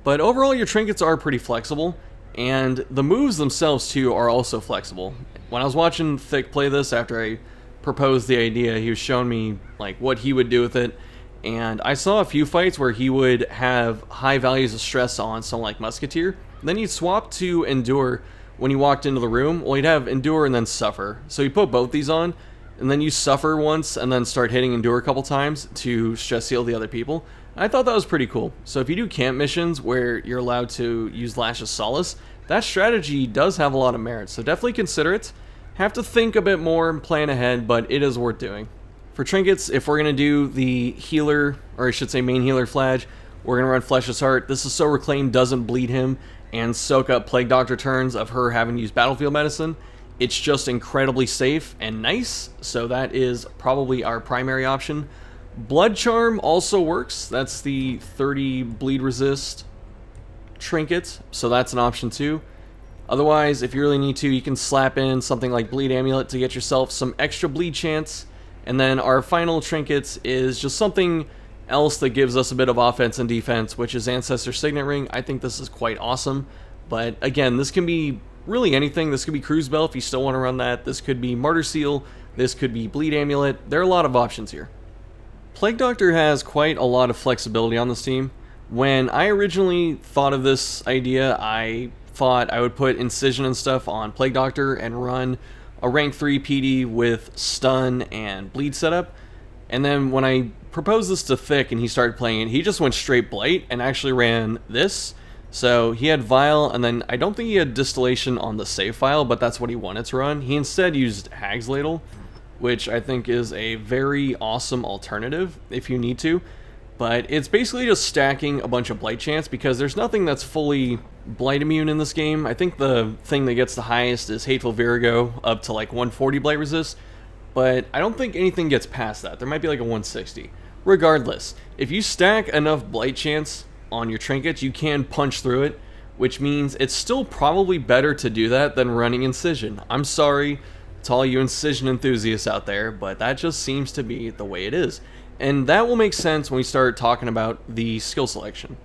But overall, your trinkets are pretty flexible, and the moves themselves, too, are also flexible. When I was watching Thick play this after I proposed the idea, he was showing me like what he would do with it, and I saw a few fights where he would have high values of stress on someone like Musketeer. Then he'd swap to Endure when he walked into the room. Well, he'd have Endure and then Suffer. So he'd put both these on, and then you Suffer once, and then start hitting Endure a couple times to stress heal the other people. I thought that was pretty cool. So if you do camp missions where you're allowed to use Lash of Solace, that strategy does have a lot of merit, so definitely consider it. Have to think a bit more and plan ahead, but it is worth doing. For Trinkets, if we're going to do the healer, or I should say main healer Flage, we're going to run Flesh's Heart. This is so Reclaim doesn't bleed him and soak up Plague Doctor turns of her having to use Battlefield Medicine. It's just incredibly safe and nice, so that is probably our primary option. Blood Charm also works. That's the 30 bleed resist trinket, so that's an option too. Otherwise, if you really need to, you can slap in something like Bleed Amulet to get yourself some extra bleed chance. And then our final trinkets is just something else that gives us a bit of offense and defense, which is Ancestor Signet Ring. I think this is quite awesome. But again, this can be really anything. This could be Cruise Bell if you still want to run that. This could be Martyr Seal. This could be Bleed Amulet. There are a lot of options here. Plague Doctor has quite a lot of flexibility on this team. When I originally thought of this idea, I thought I would put Incision and stuff on Plague Doctor and run a rank 3 PD with Stun and Bleed setup. And then when I proposed this to Thick and he started playing it, he just went straight Blight and actually ran this. So he had Vial, and then I don't think he had Distillation on the save file, but that's what he wanted to run. He instead used Hag's Ladle, which I think is a very awesome alternative if you need to. But it's basically just stacking a bunch of Blight Chance because there's nothing that's fully Blight immune in this game. I think the thing that gets the highest is Hateful Virago, up to like 140 Blight resist. But I don't think anything gets past that. There might be like a 160. Regardless, if you stack enough Blight Chance on your Trinkets, you can punch through it, which means it's still probably better to do that than running Incision. I'm sorry to all you Incision enthusiasts out there, but that just seems to be the way it is. And that will make sense when we start talking about the skill selection.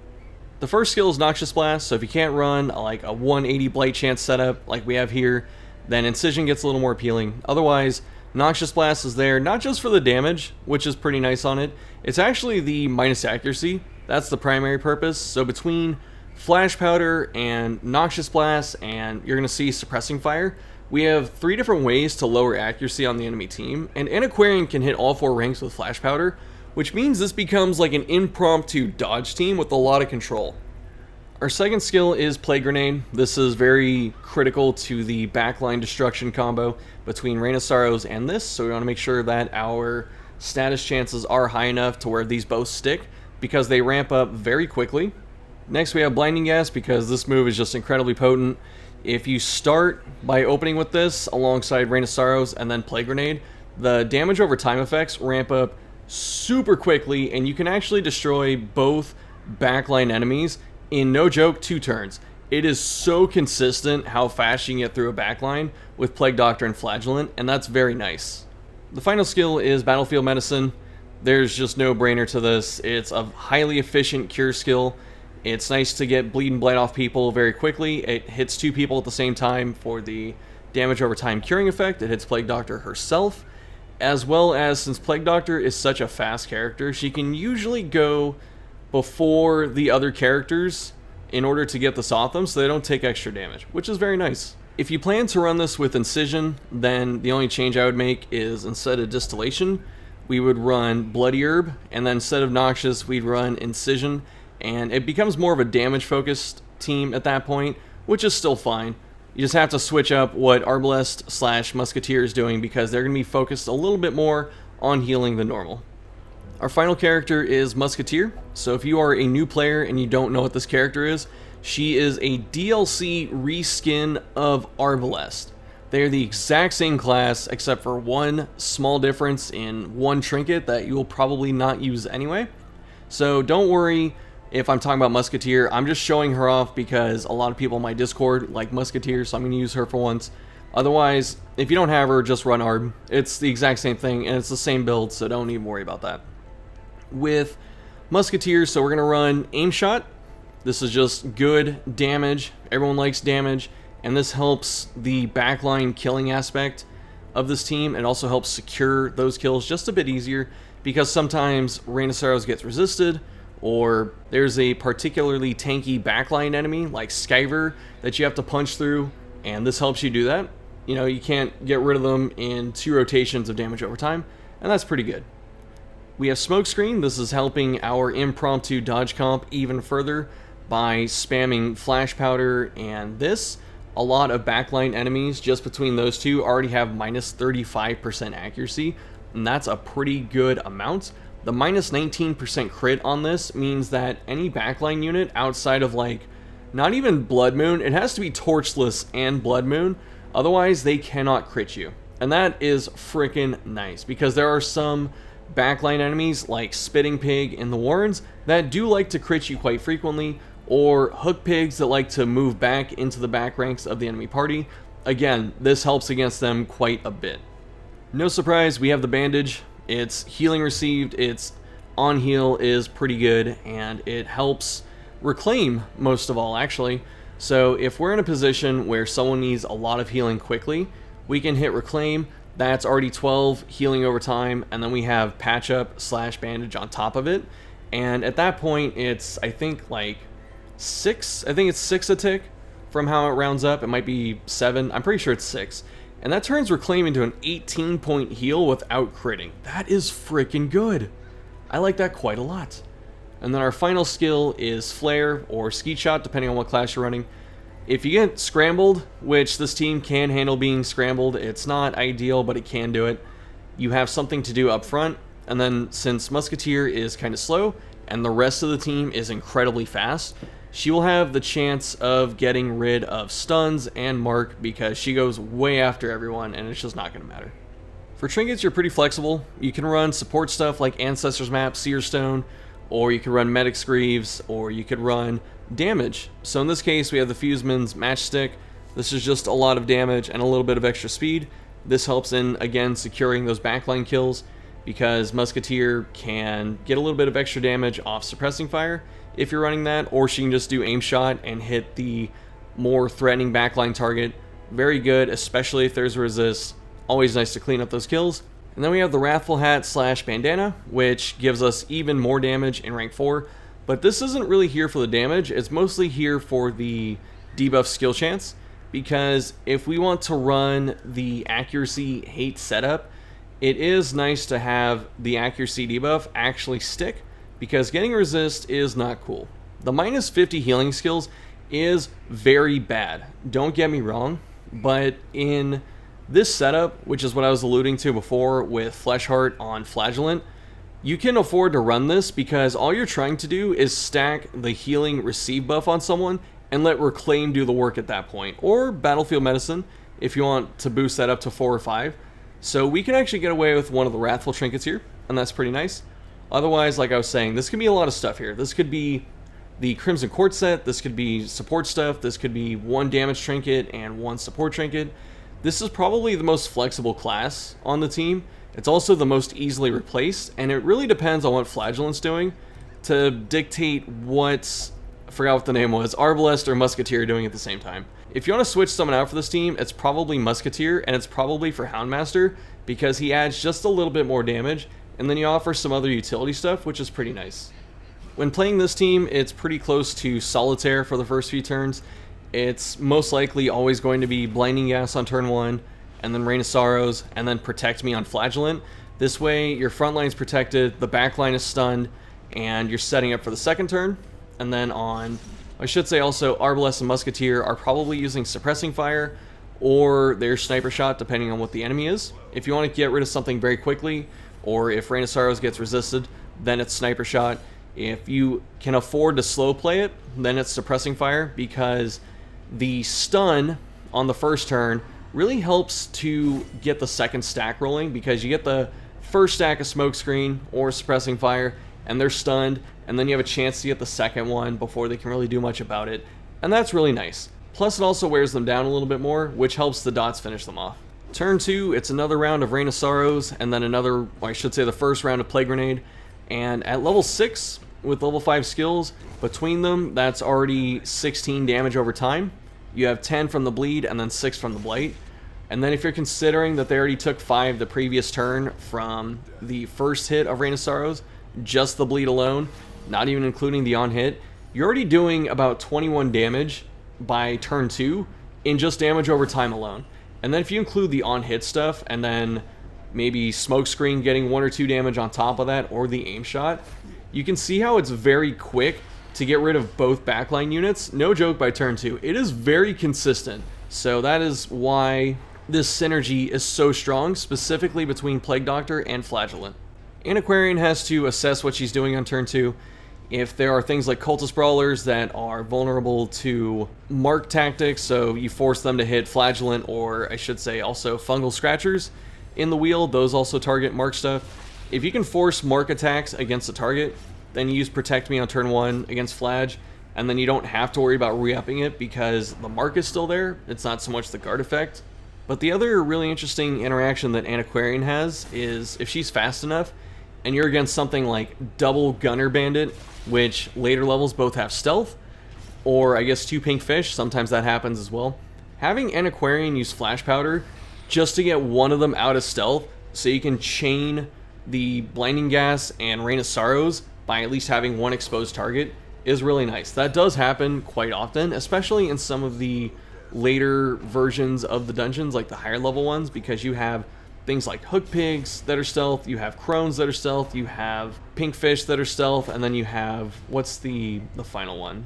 The first skill is Noxious Blast, so if you can't run like a 180 Blight Chance setup like we have here, then Incision gets a little more appealing. Otherwise, Noxious Blast is there not just for the damage, which is pretty nice on it, it's actually the minus accuracy. That's the primary purpose. So between Flash Powder and Noxious Blast, and you're going to see Suppressing Fire, we have 3 different ways to lower accuracy on the enemy team, and Antiquarian can hit all 4 ranks with Flash Powder, which means this becomes like an impromptu dodge team with a lot of control. Our second skill is Plague Grenade. This is very critical to the backline destruction combo between Rain of Sorrows and this, so we want to make sure that our status chances are high enough to where these both stick, because they ramp up very quickly. Next we have Blinding Gas, because this move is just incredibly potent. If you start by opening with this alongside Rain of Sorrows and then Plague Grenade, the damage over time effects ramp up super quickly, and you can actually destroy both backline enemies in, no joke, 2 turns. It is so consistent how fast you can get through a backline with Plague Doctor and Flagellant, and that's very nice. The final skill is Battlefield Medicine. There's just no brainer to this. It's a highly efficient cure skill. It's nice to get Bleed and Blight off people very quickly. It hits 2 people at the same time for the damage over time curing effect. It hits Plague Doctor herself, as well as, since Plague Doctor is such a fast character, she can usually go before the other characters in order to get this off them so they don't take extra damage, which is very nice. If you plan to run this with Incision, then the only change I would make is, instead of Distillation, we would run Bloody Herb, and then instead of Noxious, we'd run Incision, and it becomes more of a damage-focused team at that point, which is still fine. You just have to switch up what Arbalest / Musketeer is doing, because they're going to be focused a little bit more on healing than normal. Our final character is Musketeer, so if you are a new player and you don't know what this character is, she is a DLC reskin of Arbalest. They are the exact same class, except for one small difference in one trinket that you will probably not use anyway. So don't worry if I'm talking about Musketeer. I'm just showing her off because a lot of people in my Discord like Musketeer, so I'm going to use her for once. Otherwise, if you don't have her, just run Arb. It's the exact same thing, and it's the same build, so don't even worry about that. With Musketeer, so we're going to run Aim Shot. This is just good damage. Everyone likes damage, and this helps the backline killing aspect of this team. It also helps secure those kills just a bit easier, because sometimes Rain of Sorrows gets resisted, or there's a particularly tanky backline enemy like Skyver that you have to punch through, and this helps you do that. You know, you can't get rid of them in 2 rotations of damage over time, and that's pretty good. We have Smokescreen. This is helping our impromptu dodge comp even further by spamming Flash Powder and this. A lot of backline enemies just between those two already have minus 35% accuracy, and that's a pretty good amount. The minus 19% crit on this means that any backline unit outside of, like, not even Blood Moon, it has to be Torchless and Blood Moon, otherwise they cannot crit you. And that is freaking nice, because there are some backline enemies like Spitting Pig and the Warrens that do like to crit you quite frequently, or Hook Pigs that like to move back into the back ranks of the enemy party. Again, this helps against them quite a bit. No surprise, we have the Bandage. It's healing received, its on heal is pretty good, and it helps reclaim most of all, actually. So if we're in a position where someone needs a lot of healing quickly, we can hit Reclaim. That's already 12 healing over time, and then we have Patch Up / Bandage on top of it. And at that point, it's, I think, like 6. I think it's 6 a tick from how it rounds up. It might be 7. I'm pretty sure it's 6. And that turns Reclaim into an 18-point heal without critting. That is freaking good. I like that quite a lot. And then our final skill is Flare or Skeet Shot, depending on what class you're running. If you get scrambled, which this team can handle being scrambled, it's not ideal, but it can do it. You have something to do up front, and then since Musketeer is kind of slow, and the rest of the team is incredibly fast, she will have the chance of getting rid of stuns and mark because she goes way after everyone, and it's just not going to matter. For Trinkets, you're pretty flexible. You can run support stuff like Ancestor's Map, Seer Stone, or you could run Medic's Greaves, or you could run damage. So in this case, we have the Fuseman's Matchstick. This is just a lot of damage and a little bit of extra speed. This helps in, again, securing those backline kills because Musketeer can get a little bit of extra damage off Suppressing Fire if you're running that, or she can just do Aim Shot and hit the more threatening backline target. Very good, especially if there's a resist. Always nice to clean up those kills. And then we have the Wrathful Hat / Bandana, which gives us even more damage in rank 4. But this isn't really here for the damage, it's mostly here for the debuff skill chance. Because if we want to run the accuracy hate setup, it is nice to have the accuracy debuff actually stick, because getting resist is not cool. The minus 50 healing skills is very bad, don't get me wrong, but in this setup, which is what I was alluding to before with Fleshheart on Flagellant, you can afford to run this because all you're trying to do is stack the healing receive buff on someone and let Reclaim do the work at that point, or Battlefield Medicine if you want to boost that up to 4 or 5. So we can actually get away with one of the Wrathful Trinkets here, and that's pretty nice. Otherwise, like I was saying, this could be a lot of stuff here. This could be the Crimson Court set, this could be support stuff, this could be 1 damage trinket and 1 support trinket. This is probably the most flexible class on the team. It's also the most easily replaced, and it really depends on what Flagellant's doing to dictate what, I forgot what the name was, Arbalest or Musketeer are doing at the same time. If you want to switch someone out for this team, it's probably Musketeer, and it's probably for Houndmaster, because he adds just a little bit more damage, and then you offer some other utility stuff, which is pretty nice. When playing this team, it's pretty close to Solitaire for the first few turns. It's most likely always going to be Blinding Gas on turn 1, and then Rain of Sorrows, and then Protect Me on Flagellant. This way, your front line is protected, the back line is stunned, and you're setting up for the second turn. And then on, I should say also, Arbalest and Musketeer are probably using Suppressing Fire, or their Sniper Shot, depending on what the enemy is. If you want to get rid of something very quickly, or if Rain of Sorrows gets resisted, then it's Sniper Shot. If you can afford to slow play it, then it's Suppressing Fire, because the stun on the first turn really helps to get the second stack rolling, because you get the first stack of Smokescreen or Suppressing Fire, and they're stunned, and then you have a chance to get the second one before they can really do much about it, and that's really nice. Plus it also wears them down a little bit more, which helps the dots finish them off. Turn 2, it's another round of Rain of Sorrows, and then another, or I should say the first round of Plague Grenade, and at level 6, with level 5 skills, between them, that's already 16 damage over time. You have 10 from the bleed and then 6 from the blight. And then if you're considering that they already took 5 the previous turn from the first hit of Rain of Sorrows, just the bleed alone, not even including the on hit, you're already doing about 21 damage by turn 2 in just damage over time alone. And then if you include the on hit stuff and then maybe Smokescreen getting 1 or 2 damage on top of that, or the aim shot, you can see how it's very quick to get rid of both backline units. No joke, by turn 2. It is very consistent. So that is why this synergy is so strong, specifically between Plague Doctor and Flagellant. Antiquarian has to assess what she's doing on turn 2. If there are things like Cultist Brawlers that are vulnerable to mark tactics, so you force them to hit Flagellant, or I should say also Fungal Scratchers in the wheel, those also target mark stuff. If you can force mark attacks against the target, then you use Protect Me on turn 1 against Flag, and then you don't have to worry about re-upping it because the mark is still there. It's not so much the guard effect. But the other really interesting interaction that Antiquarian has is if she's fast enough and you're against something like double Gunner Bandit, which later levels both have stealth, or I guess 2 pink fish, sometimes that happens as well. Having Antiquarian use flash powder just to get one of them out of stealth so you can chain the Blinding Gas and Rain of Sorrows by at least having one exposed target is really nice. That does happen quite often, especially in some of the later versions of the dungeons, like the higher level ones, because you have things like hook pigs that are stealth, you have crones that are stealth, you have pink fish that are stealth, and then you have, what's the final one?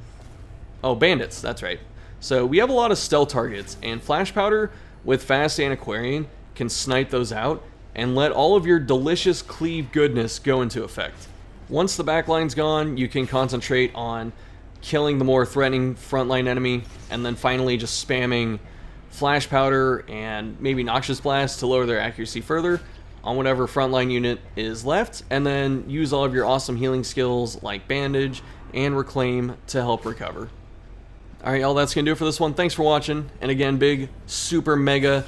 Oh, bandits, that's right. So we have a lot of stealth targets, and flash powder with fast Antiquarian can snipe those out and let all of your delicious cleave goodness go into effect. Once the backline's gone, you can concentrate on killing the more threatening frontline enemy, and then finally just spamming flash powder and maybe noxious blast to lower their accuracy further on whatever frontline unit is left, and then use all of your awesome healing skills like bandage and reclaim to help recover. Alright y'all, that's gonna do it for this one. Thanks for watching, and again, big super mega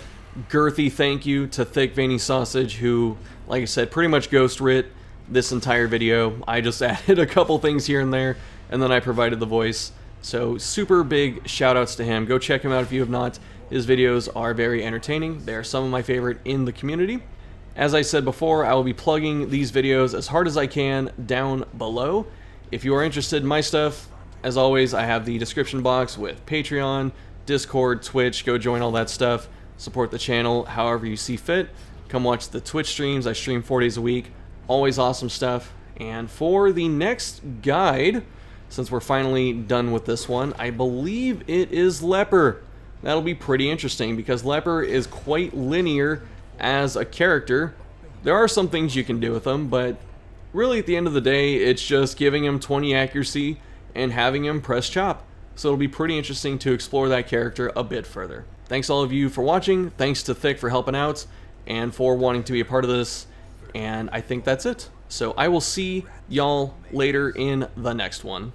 girthy thank you to Thick Veiny Sausage, who, like I said, pretty much ghost writ this entire video. I just added a couple things here and there, and then I provided the voice. So super big shout outs to him. Go check him out if you have not. His videos are very entertaining. They are some of my favorite in the community. As I said before, I will be plugging these videos as hard as I can down below. If you are interested in my stuff, as always, I have the description box with Patreon, Discord, Twitch. Go join all that stuff. Support the channel however you see fit. Come watch the Twitch streams. I stream 4 days a week. Always awesome stuff. And for the next guide, since we're finally done with this one, I believe it is Leper. That'll be pretty interesting because Leper is quite linear as a character. There are some things you can do with him, but really at the end of the day, it's just giving him 20 accuracy and having him press chop. So it'll be pretty interesting to explore that character a bit further. Thanks all of you for watching. Thanks to Thick for helping out and for wanting to be a part of this. And I think that's it. So I will see y'all later in the next one.